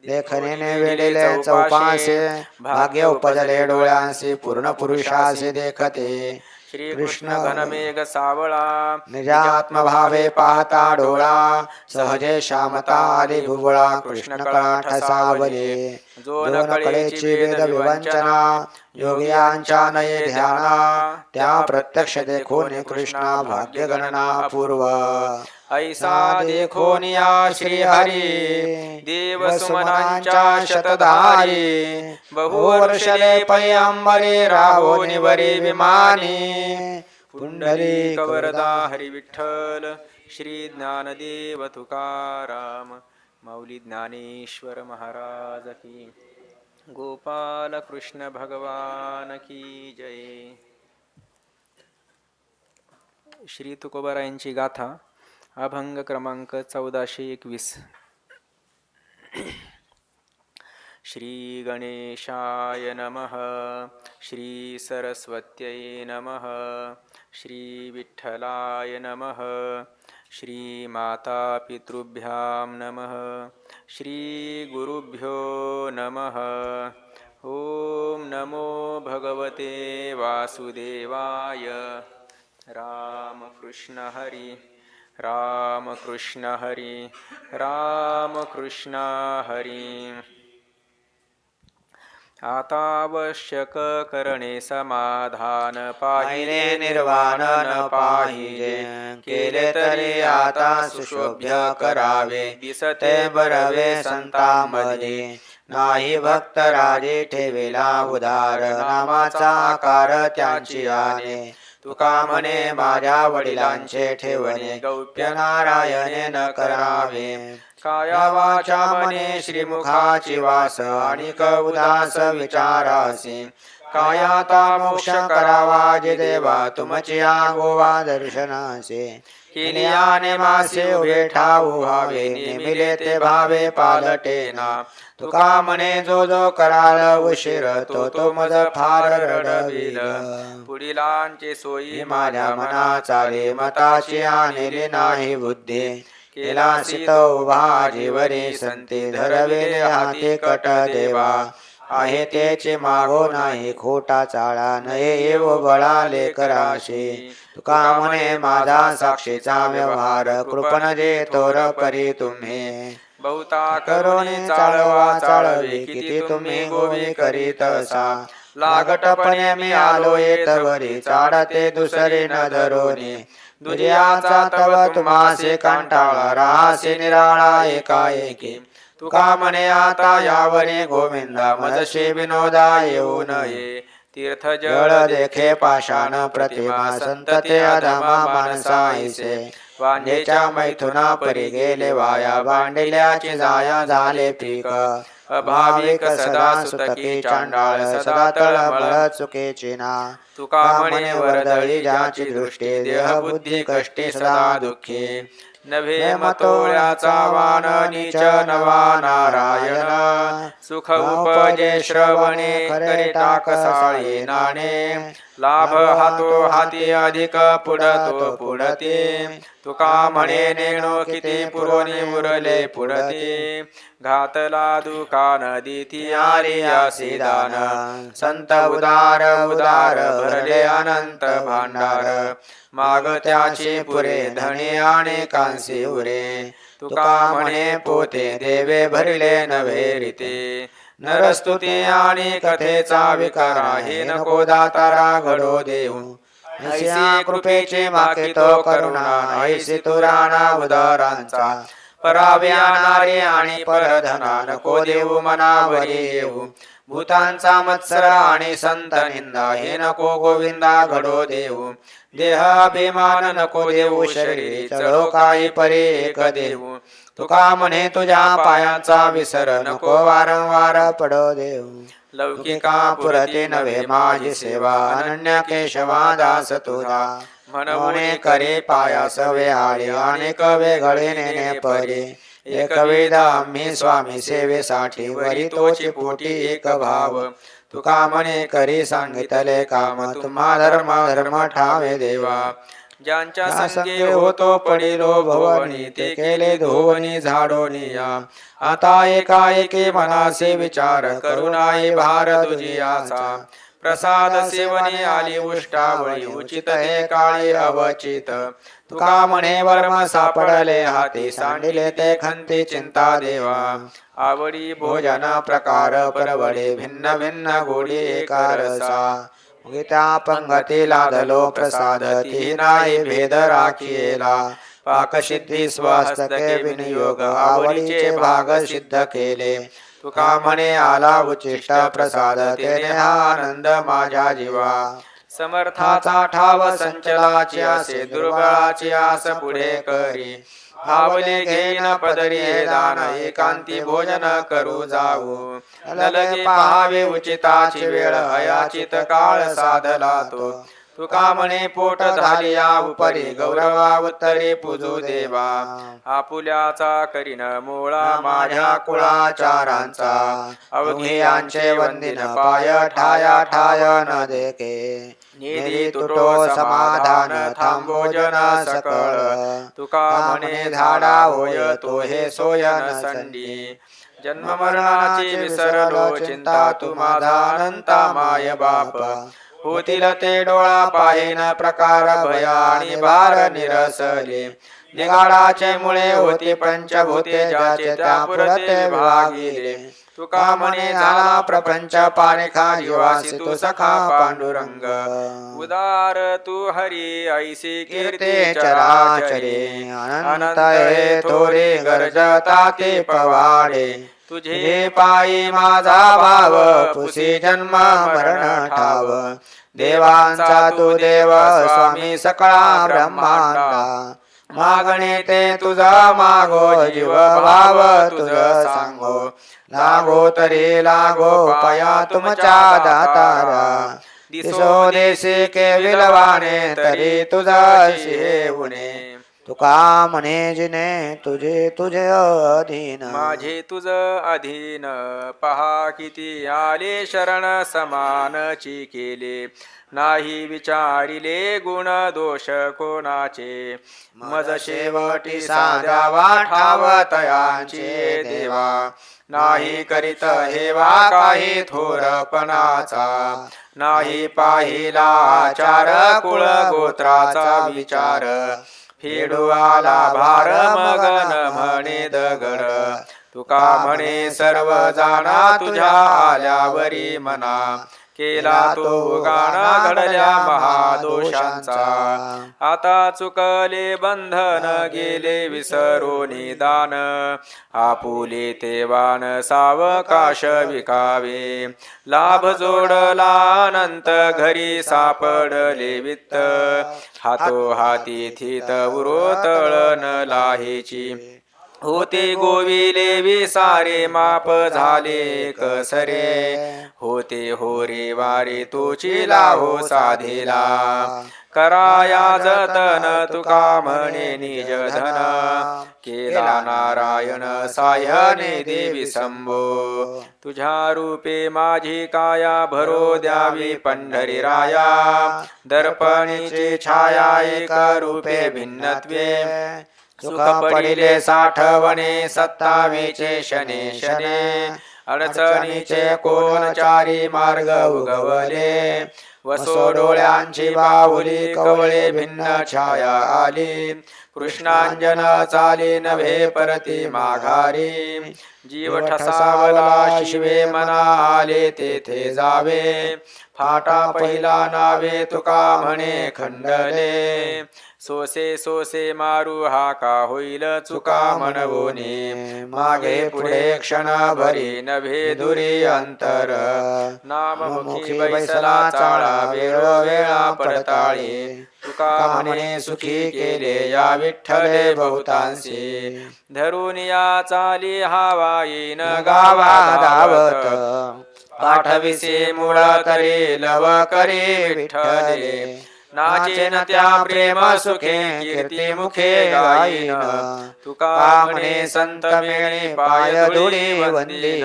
देखणे वेडेले चौपासे भाग्य उपजले डोळ्यांसी पूर्ण पुरुषासे देखते श्रीकृष्ण घनमेघ सावळा निजात्मभावे पाहता डोळा सहजे शामता आली भुवळा कृष्ण कळाठ सावले जो न कळेची वेद विवंचना योगियांच्या नये ध्याना त्या प्रत्यक्ष देखोनी कृष्णा भाग्य गणना पूर्व ऐसा देखोनिया श्रीहरी देव सुमनांच्या शतधारी बहुवर्षले पैंबरे राहो निवरी विमानी पुंडली कवरदा हरी विठ्ठल श्री ज्ञानदेव तुकाराम माऊली ज्ञानेश्वर महाराज की गोपाल कृष्ण भगवान की जय. श्री तुकोबारायांची गाथा अभंग क्रमांक 1421. श्री गणेशाय नमः. श्री सरस्वत्यै नमः. श्री विठ्ठलाय नमः. श्री माता पितृभ्यां नमः. श्री गुरुभ्यो नमः. ओम नमो भगवते वासुदेवाय. राम कृष्ण हरी राम कृष्ण हरी राम कृष्ण हरी. आतावश्यक करणे समाधान पाहिले निर्वाण न पाहिजे केले तरी आता सुशोभ्य करावे दिसते बरवे संतांमध्ये नाही भक्त राजे ठेविला उदार नामाचा आकार त्यांची आणे तुका म्हणे माझ्या वडिलांचे ठेवणे गौप्य नारायणे न करावे काया वाचा मने श्रीमुखाची वास अनिक उदास विचारासी कायाता मोक्ष करावा जे देवा तुमची गोवा दर्शनासे किनियाने मासे उभे ठाऊ व्हावे नेमिले ते भावे पालटेना तुका म्हणे जो जो कराल उशीर तो तो मज फार रडविल पुढीलांचे सोयी माझ्या मना चाले मताची आणली नाही बुद्धी केला सित उभा जीवरी संती धरविले हाती कट देवा आहे त्याचे मागो नाही खोटा चाळा नये येव बळाले कराशी तुका म्हणे माझा साक्षीचा व्यवहार कृपण जे तोर परी तुम्ही बहुता करोने चाळवा चाळवी किती तुम्ही गोवी करीत असा लागटपणे मी आलो येतवरी चाडते दुसरे न धरोने दुर्याचा तव तुम्हासे कंटाळा राहासे निराळा एकाएकी तुका म्हणे आता यावरे गोविंदा मजशे विनोदा येऊ नये तीर्थ जळ जळ देखे पाषाण प्रतिमा संतते अधमा माणसाईसे वांजेच्या मैथुना परी गेले वाया भांडिल्याचे जाया झाले पीक अभाविक सदा सुतकी चांडाळ सदा तळमळ चुकीची ना तुका म्हणे वरदळी ज्याची दृष्टी देह बुद्धी कष्टी सदा दुःखी नभे मतोळ्याचा वान नीच नवा नारायण सुख उपजे श्रवणे करे टाकसाळी नाणे लाभ हातो हाती अधिक पुढतो पुढते तुका म्हणे नेणो किती पुरोनी उरले पुढते घातला दुकान दिती आर्यासी दान संत उदार उदार भरले अनंत भांडार माग त्याची पुरे धणे आणि कांसी उरे तुका म्हणे पोते देवे भरले नवे रीते नरस्तुती आणि कथेचा विकार आहे नको दातारा घडो देऊ ऐसी कृपेचे मागितो करुणा ऐसी तुराणा उदारांचा पराव्यानारे आणि परधना नको देऊ मनावरी येऊ भूतांचा मत्सर आणि संत निंदा हे नको गोविंदा घडो देऊ देह अभिमान नको देऊ शरीरी चढो काही परी एक देऊ तुका म्हणे तुझ्या पायाचा विसर नको वारंवार पडो देऊ लौकिका पुरते नव्हे माझी सेवा अनन्य केशवा दास तुझा म्हणून करे पायास वेहाळे अनेक वेगळे नेणे परी एक वेद आम्ही स्वामी सेवेसाठी वरी तोची पोटी एक भाव तुका म्हणे करी सांगितले काम तुम्हा धर्म धर्म ठावे देवा ज्यांच्या संगे होतो पडिलो भुवनी ते केले धुवनी झाडोनी या आता एकाएकी मनासे विचार करुणाई भार तुझियाचा प्रसाद सेवने आली उष्टावळी उचित हे काळी अवचित तुका म्हणे वर्म सापडले हाती सांडिले ते खंती चिंता देवा आवडी भोजन प्रकार परवडे भिन्न भिन्न गोडी एकारसा गीता पंगती लादलो प्रसाद ती नाही भेद राखिला पाकसिद्धी स्वहस्तके विनियोग आवडीचे भाग सिद्ध केले तुका म्हणे आला उचिष्ट प्रसाद तेने हा आनंद माझ्या जीवा समर्थाचा ठाव संचलाची आसे दुर्बळाची आस पुढे करी भावले घेईन पदरी हे दान एकांती भोजन करू जाऊ ललगे पहावे उचिताची वेळ अयाचित काळ साधला तो तुका म्हणे पोट झाली या उपरी गौरवा उत्तरे पूजू देवा आपुल्याचा करीन मोळा माझ्या कुळाचारांचा अवघियांचे वंदिन पाय ठाया ठाय न देखे निधी तुटो समाधान थांबोजन सकळ तुका म्हणे झाडा होय तो हे सोयन संडी जन्म मरणाची विसरलो चिंता तू माझा अनंता माय बाप होतील ते डोळा पाहिन प्रकार भया आणि भार निरसले निगाडाचे मुळे होती पंचभूते ज्याचे त्या पुरते भागिले तुका म्हणे झाला प्रपंच पारेखा जीवासी तू सखा पांडुरंग उदार तू हरी ऐसी कीर्ती चराचरे अनंत हे थोरे गरजता ते पवाडे तुझे पायी माझा भाव पुसी जन्म मरण ठाव देवांचा तू देव स्वामी सकळा ब्रह्मांडा मागणे ते तुझा मागो जीव भाव तुझ सांगो लागो तरी लागो पाया तुमच्या दातारा दिसो देशी के विलवाने तरी तुझा शिवणे तुका म्हणे जिने तुझे तुझे अधीन माझे तुझ अधीन पहा किती आले शरण समानची केले नाही विचारिले गुण दोष कोणाचे मज शेवटी साधावा ठाव तयांचे देवा नाही करीत हेवा काही थोरपणाचा नाही पाहिला आचार कुळ गोत्राचा विचार फेडू आला भार मगन म्हणे दगड तुका म्हणे सर्व जाणा तुझ्या आल्यावरी मना केला तो उगाण घडल्या महादोषांचा आता चुकले बंधन गेले विसरून दान आपुले ते वान सावकाश विकावे लाभ जोडला अनंत घरी सापडले वित्त हातो हाती थित उरोतळण लाहेची होते गोविले विसारे माप झाले कसरे होते होरे वारे तोची लाहो साधेला कराया जतन तुका म्हणे निज धन केला नारायण साह्याने देवी संभो तुझ्या रूपे माझी काया भरो द्यावी पंढरी राया दर्पणीची छाया एक रूपे भिन्नत्वे सुख पडिले साठवणे सत्तावीचे शने शने अडचणीचे कोण चारी मार्ग उगवले वसो डोळ्यांची बाहुली कवळे भिन्न छाया आली कृष्णांजन चाली नव्हे परती माघारी जीव ठसावला शिवे मना आले तेथे जावे फाटा पहिला नावे तुका म्हणे खंडले सोसे सोसे मारू हा का होईल चुका म्हणवोने मागे पुढे क्षण भरी नभे दुरी अंतर नाममुखी बैसला चाळा वेळो वेळा पडताळी तुका म्हणे सुखी केले या विठ्ठले बहुतांशी धरून या चाली हवा येईन गावा धावत पाठविसे मूळ तरी लव करी विठ्ठले नाचेन त्या प्रेम सुखे कीर्ती मुखे गायीन तुका म्हणे संत मेळे पाय धुळी वंदीन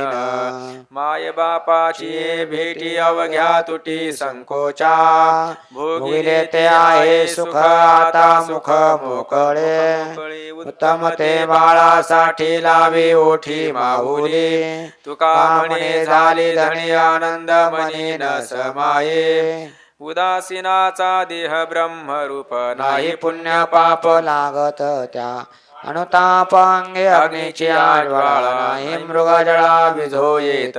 माय बापाची भेटी अवघ्या तुटी संकोचा भोगिले ते आहे सुख आता मुख मोकळे उत्तम ते बाळासाठी लावे ओठी माहुली तुका म्हणे झाले धनी आनंद मनी न समाये उदासीनाचा देह ब्रह्मरूप नाही पुण्य पाप लागत त्या अनुताप अंगे अग्नीची ज्वाळा नाही मृगजळा विझो येत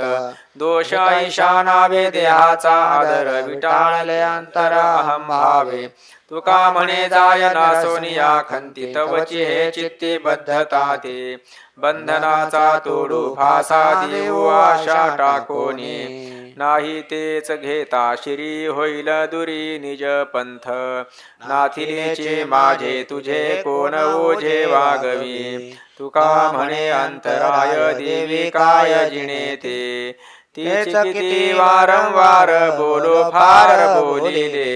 दोष ईशानावे देहाचा आदर विटाळले अंतर अहम भावे तुका म्हणे जाय ना सोनिया खंती तवची हे चित्ती बद्धता ते बंधनाचा तोडू फासा देऊ आशा टाकोनी नाही तेच घेता शिरी होईल दुरी निज पंथ नाथिलेचे माझे तुझे कोण ओझे वागवी तुका म्हणे अंतराय देवी काय जिणे ते तेच किती वारंवार बोलो फार बोलिले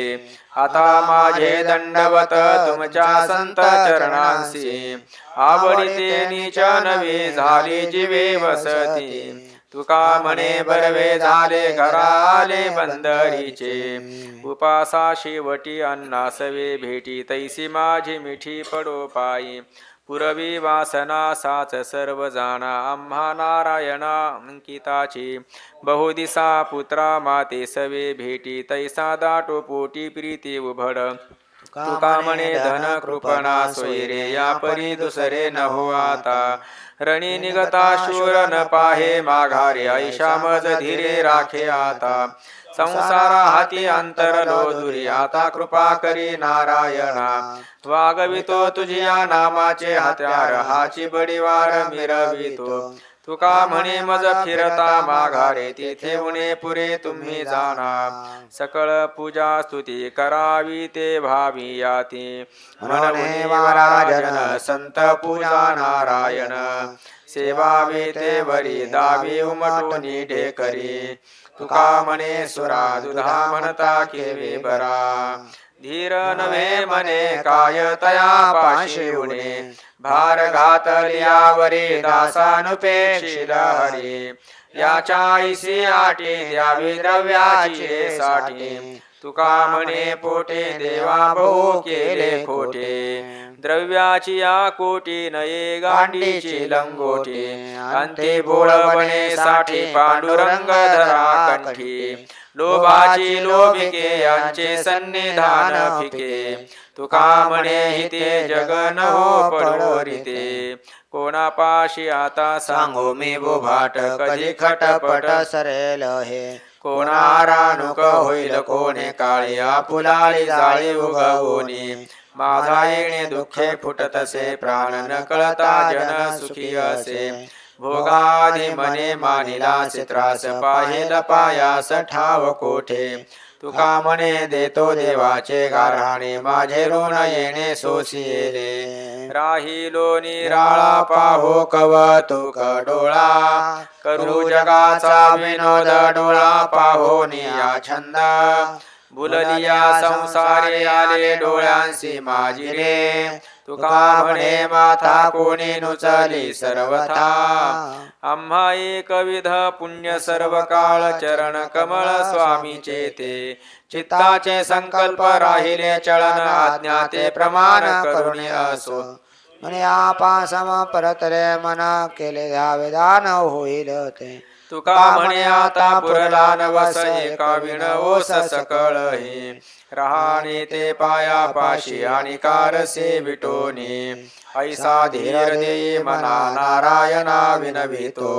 आता माझे दंडवत तुमच्या संत चरणांसी आवडीते नीच नवे झाली जीवे वसती तुका म्हणे बरवे झाले घराले बंदरीचे उपासा शेवटी अन्नासवे भेटी तैसी माझी मिठी पडो पायी पुरवी वासना साच सर्व जाणा आम्हा नारायणा अंकिताची बहुदिसा पुत्रा माते सवे भेटी तैसा दाटो पोटी प्रीती उभड तुका म्हणे धन कृपणा सोयरे या परी दुसरे न हो आता रणी निगता शूर न पाहे माघारे ऐशा मज धीरे राखे आता संसारा हाती अंतरलो दुरी आता कृपा करी नारायणा वागवितो तुझिया नामाचे हत्यार हाची बडीवार मिरवितो तुका म्हणे मज फिरता माघारे तेथे उणे पुरे तुम्ही जाणा सकळ पूजा स्तुती करावी ते भावी याती म्हणून वाराजन संत पूजा नारायण सेवावे ते वरी दावी उमटून ढेकरी तुका म्हणे सुरा दुधा म्हणता केवे बरा धीर नव्हे म्हणे काय तया पाशी उणे भार घातलियावरी दासानुपेक्षिल हरी याच्या ऐसी आटी द्यावी द्रव्याची साठी तुका म्हणे पोटे देवा बहु केले खोटे द्रव्याची या कोटी नये गांडीची लंगोटी अंते बोळवणे साठी पांडुरंग धरा कंठी लोभाची लोभिके यांचे सन्निधान फिके तुका म्हणे हिते जग न हो पडोरिते कोणापाशी आता सांगो मी बोभाट कधी खटपट सरेल हे कोणारानुक होईल कोणे काळी आपुलाली जाळी उगवोनी माझा येणे दुःखे फुटतसे प्राण न कळता जन सुखी असे भोगाधी मने मानिलासे त्रास पाहिल पायास ठाव कोठे तुका म्हणे देतो देवाचे गारहाणे माझे ऋण येणे सोसिले राहिलो निराळा पाहो कवतुक डोळा करू जगाचा विनोद डोळा पाहो निया छंद भुललिया संसारे आले डोळ्यांसी माझी रे तुका म्हणे माथा कोणी नुचली सर्वथा आम्हा एकविध पुण्य सर्व काळ चरण कमळ स्वामीचे ते चित्ताचे संकल्प राहिले चलन आज्ञाते प्रमाण करुणे असो म्हणे आपासम परतरे मन केले द्यावे दान होईल ते तुका म्हणे आता पुरला नवस एका विण ओस सकळ हे रहाणे ते पाया पाशी आणि कारसे विटोनी ऐसा धीर देई मना नारायणा विनवितो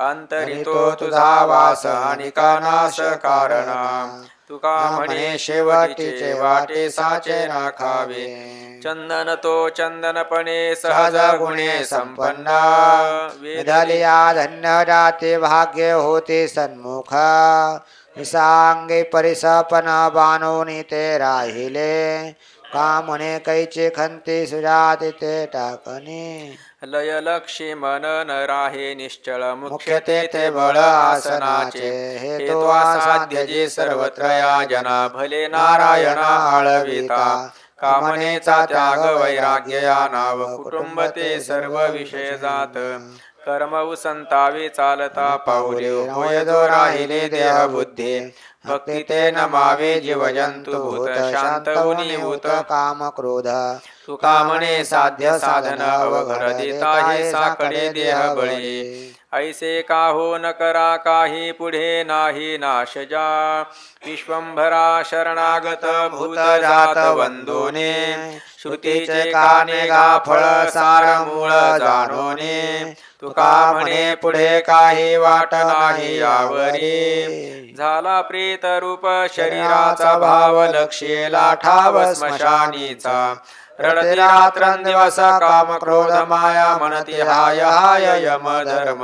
अंतरितो तुझा वास आणि नाश कारणा तुका म्हणे शेवटीचे वाटे साचे राखावे चंदन तो चंदनपणे सहज गुणे संपन्न विधलिया धन्य जाते भाग्य होते सन्मुख निसांगे परिसपन बाणोनी ते राहिले का म्हणे कैचे खंती सुजाते ते टाकणे लय लक्षी मन न राहे निश्चळ मुख्य ते बळ आसनाचे हे तो असाध्य जे सर्वत्र या जना भले नारायणा आळविता कामनेचा त्याग वैराग्य या नाव कुटुंब ते सर्व विषय जात कर्म उसंतावे चालता पाऊले होय जो राहिले देह बुद्धी भक्ती ते नमावे जीव जंतु भूत शांत उनिभूत काम क्रोध तुका म्हणे साध्य साधन अवघड देता हे साकडे देह बळी ऐसे काहो न करा काही पुढे नाही नाश जा विश्वंभरा शरणागत भूत जात वंदोने श्रुतीचे काने गाफळ सार मूळ जाणोने तुका म्हणे पुढे काही वाट नाही यावरी झाला प्रेत रूप शरीराचा भाव लक्षेला ठाव स्मशानीचा रडती रात्रंदिवस काम क्रोध माया म्हणती हाय हाय यम धर्म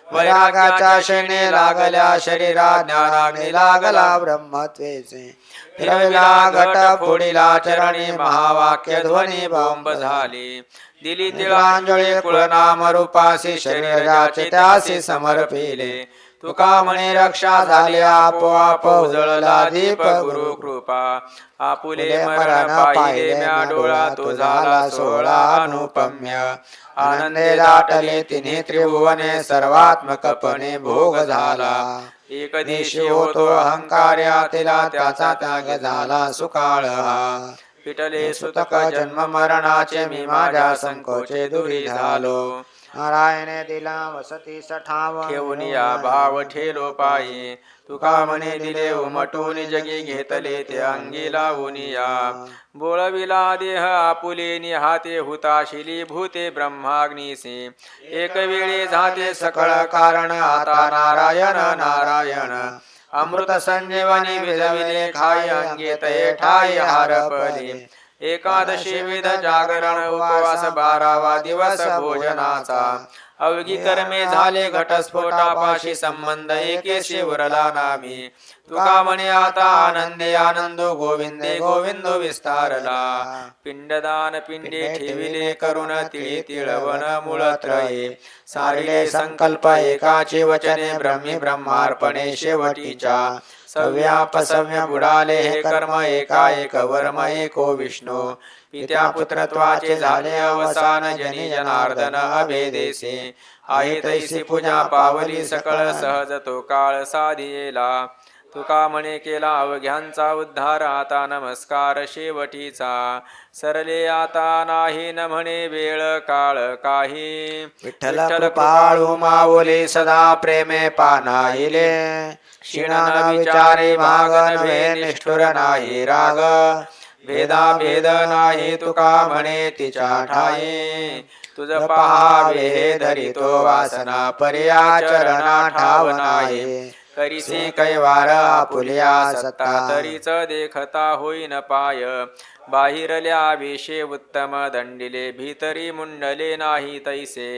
वैराग्याच्या शेणे लागल्या शरीरा ज्ञानाग्नी लागला ब्रह्मत्वेचे फिरविला घट फोडिला चरणी महावाक्य ध्वनी बोंब झाली दिली तिळांजळी कुळनाम रूपासी शरीराचे त्यासी समर्पिले तुका म्हणे रक्षा झाली आपोआप उजळला दीप गुरु कृपा आपुले मरण पाहिले म्या डोळा तो झाला सोहळा अनुपम्य आनंदे दाटले तिन्ही त्रिभुवने सर्वात्मकपणे भोग झाला एक दिवशी होतो अहंकार तिला त्याचा त्याग झाला सुकाळ हा पिटले सुतक जन्म मरणाचे मी माझ्या संकोचे दुरी झालो नारायणे दिला वसती सठाव ठेवून या भाव ठेलो पायी तुका म्हणे दिले उमटून जगी घेतले ते अंगी लावून या बोळविला देह आपुलेनी हाते हुताशिली भूते ब्रह्माग्निसे एक वेळे झाते सकळ कारण आता नारायण नारायण अमृत संजीवनी विजविले खाई अंगी तये ठाई हारपली एकादशी विध जागरण उपवास 12वा दिवस भोजनाचा अवघी कर्मे झाले घटस्फोटापाशी संबंध एकेशी उरला नामी तुका म्हणे आता आनंदे आनंदो गोविंदे गोविंदो विस्तारला पिंडदान पिंडे ठेविले करुण तिळी तिळवण मूळत्रये सारिले संकल्प एकाचे वचने ब्रह्मी ब्रह्मार्पणे शेवटीच्या सव्यापसव्य बुडाले हे कर्म एका एक वर्म एको विष्णू पित्या पुत्रत्वाचे झाले अवसान जनी जनार्दन अभेदेसे आहे तैसी पूजा पावली सकळ सहज तो काळ साधियेला तुका म्हणे केला अवघ्यांचा उद्धार आता नमस्कार शेवटीचा सरले आता नाही न म्हणे वेळ काळ काही विठ्ठल कृपाळू माऊली सदा प्रेमे पानाईले क्षीण न विचारे माग नव्हे निष्ठुर नाही राग भेदा भेद नाही तुका म्हणे तिच्या ठाई तुझ पहावे धरितो वासना पर्या चरणा ठाव नाही करीसी कैवार आपुलिया सत्ता तरीच देखता होईन पाय बाहिरल्या विषे उत्तम दंडिले भीतरी मुंडले नाही तैसे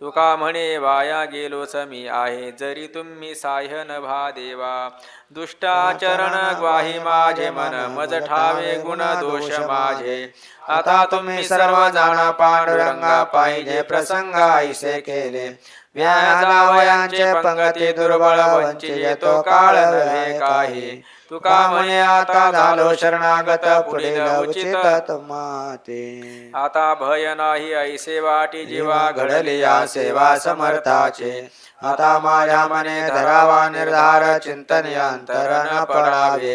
तुका म्हणे वाया गेलोच मी आहे जरी तुम्ही साह्य न भा देवा दुष्टाचरण ग्वाही माझे मन मज ठावे गुण दोष माझे आता तुम्ही सर्व जाणा पांडुरंगा पाहिजे प्रसंग ऐसे केले व्याजावयांचे पंगती दुर्बळ वंचित तो काळ नव्हे काही तुका म्हणे आता झालो शरणागत पुढील उचित तुम्हाते आता भय नाही ऐसे वाटी जीवा घडली या सेवा समर्थाचे आता माझ्या मने धरावा निर्धार चिंतन अंतर न पडावे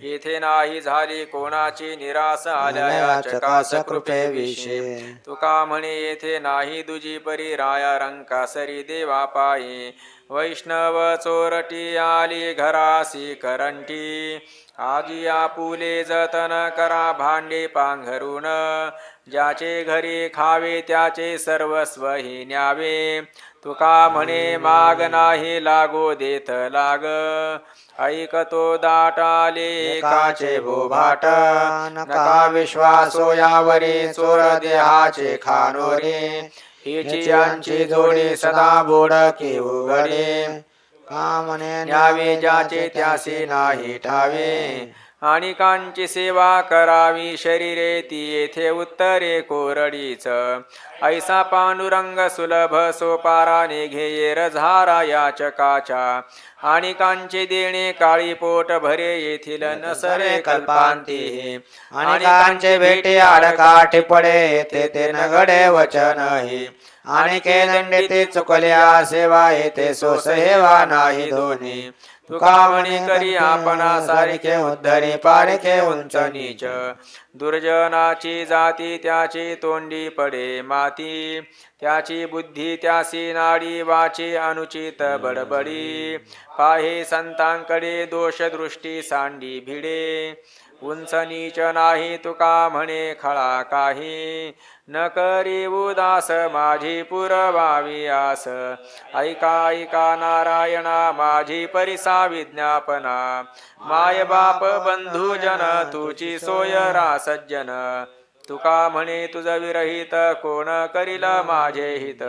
येथे नाही झाली कोणाची निराश आल्या चकास कृपे विषे तुका म्हणे येथे नाही दुजी परी राया रंकासरी देवा पायी वैष्णव चोरटी आली घरासी करंटी आजी आपुले जतन करा भांडे पांघरून ज्याचे घरी खावे त्याचे सर्वस्व ही न्यावे तुका म्हणे माग नाही लागो देत लाग ऐकतो दाटाले काचे बोभाट नका विश्वासो यावरी चोर देहाचे खानोरे हिची यांची जोडी सदा बोडके उघडे कामने न्यावे ज्याचे त्यासे नाही ठावे आणि कांची सेवा करावी शरीरे ती येथे उत्तरे कोरडीच ऐसा पांडुरंग सुलभ सोपाराने घेये झारा याचकाच्या आणि कांचे देणे काळी पोट भरे येथील नसरे कल्पांती आणि कांचे भेटे आडकाठी पडे ते नगडे वचनही आणि के दंडे ते चुकल्या सेवा येते सोस हेवा नाही दोन्ही तुका म्हणे करी आपणा सारखे उद्धरी पारखे उंच नीच दुर्जनाची जाती त्याची तोंडी पडे माती त्याची बुद्धी त्यासी नाडी वाचे अनुचित बडबडी पाहे संतांकडे दोष दृष्टी सांडी भिडे उंच नीच नाही तुका म्हणे खळा काही न करी उदास माझी पुरवावी आस ऐका ऐका नारायणा माझी परिसा विज्ञापना माय बाप बंधू जन तुची सोय सज्जन तुका म्हणे तुझ विरहित कोण करील माझे हित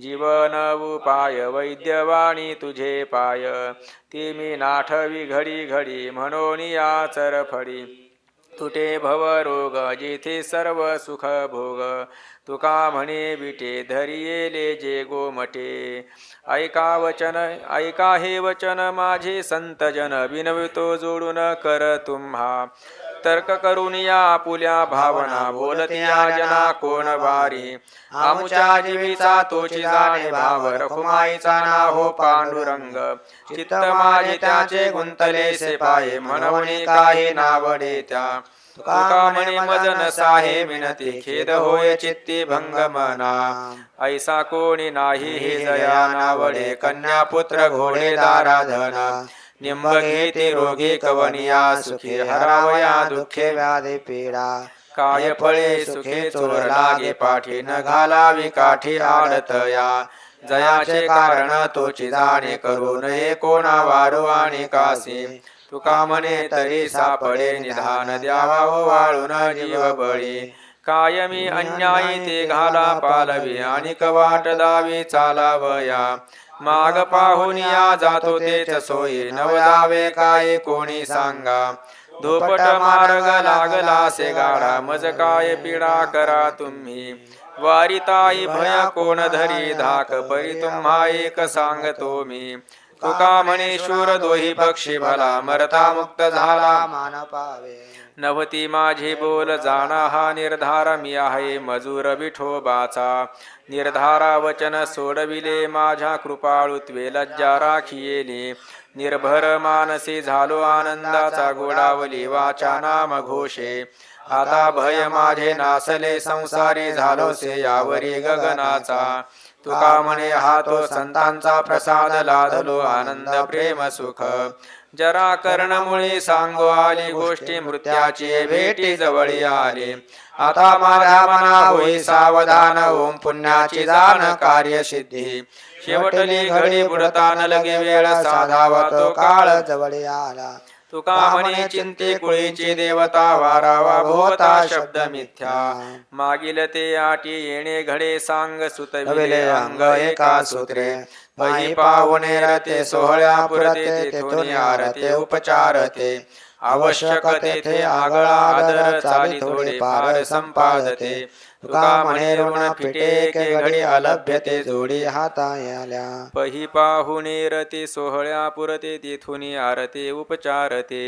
जीवन उपाय वैद्यवाणी तुझे पाय ती मी नाठवी घडी घडी म्हणून या चरफडी तुटे भवरोग जेथे सर्व सुख भोग तुका म्हणे विटे धरियेले जे गोमटे ऐका हे वचन माझे संतजन विनवितो जोडून कर तुम्हा तर्क करून या आपुल्या भावना बोलत्या जना कोण वारी आमुच्या जीवीचा तोची जाणे भाव रखुमाईचा ना हो पांडुरंग चित्त माझे त्याचे गुंतले से पाये म्हणून काही नावडे त्या तुका म्हणे मज नसाहे विनती खेद होय चित्ती भंग मना ऐसा कोणी नाही हे जया नावडे कन्या पुत्र घोडे दाराधना निंब घेते रोगी कवनिया सुखे हरावया दुःखे व्याधी पीडा काय फळे सुखे चोर लागे पाठी न घालावी काठी आडतया जयाचे कारण तोची जाणे करू नये कोणा वारू आणि कासी तुका म्हणे तरी सापडे निधान द्यावा वाळून जीव बळी कायमी अन्यायी ते घाला पालवी आणि कवाट दावी चालावया माग पाहून या जातो तेच सोयी नव जावे काय कोणी सांगा धोपट मार्ग लागला से गाडा मज काय पीडा करा तुम्ही वारिताई भया कोण धरी धाक परी तुम्हा एक सांगतो मी तुका म्हणे शूर दोही पक्षी भला मरता मुक्त झाला मान पावे नवती माझे बोल जाणा हा निर्धार मी आहे मजूर विठोबाचा निर्धारा वचन सोडविले माझ्या कृपाळुत्वे लज्जा राखियेली निर्भर मानसी झालो आनंदाचा गोडावली वाचा नाम घोषे आता भय माझे नासले संसारी झालो से यावरी गगनाचा तुका म्हणे हा तो संतांचा प्रसाद लादलो आनंद प्रेम सुख जरा कर्णमुळे सांगो आली गोष्टी मृत्याची भेटी जवळी आली आता माझ्या मना होई सावधान ओम पुण्याची जाण कार्यसिद्धी शेवटली घडी बुडता न लगे वेळ साधावा तो काळ जवळ आला तुका म्हणे चिंते कुळीची देवता वारावा भोवता शब्द मिथ्या मागील ते आटी येणे घडे सांग सुतविले अंग एका सूत्रे पही पाहुणे रते सोहळ्या पुरते तेथून आरते उपचार ते आवश्यक तेथे आगळा आदर चाली थोडे फार संपादते तुका म्हणे ऋण फिटे के घडी अलभ्यते जोडी हाता आल्या पही पाहुणे रते सोहळ्या पुरते तेथून आरते उपचारते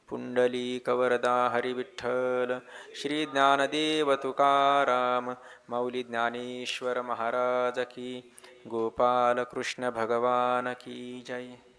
पुंडली कवरदा हरी विठ्ठल श्री ज्ञानदेव तुकाराम माऊली ज्ञानेश्वर महाराज की गोपाल कृष्ण भगवान की जय.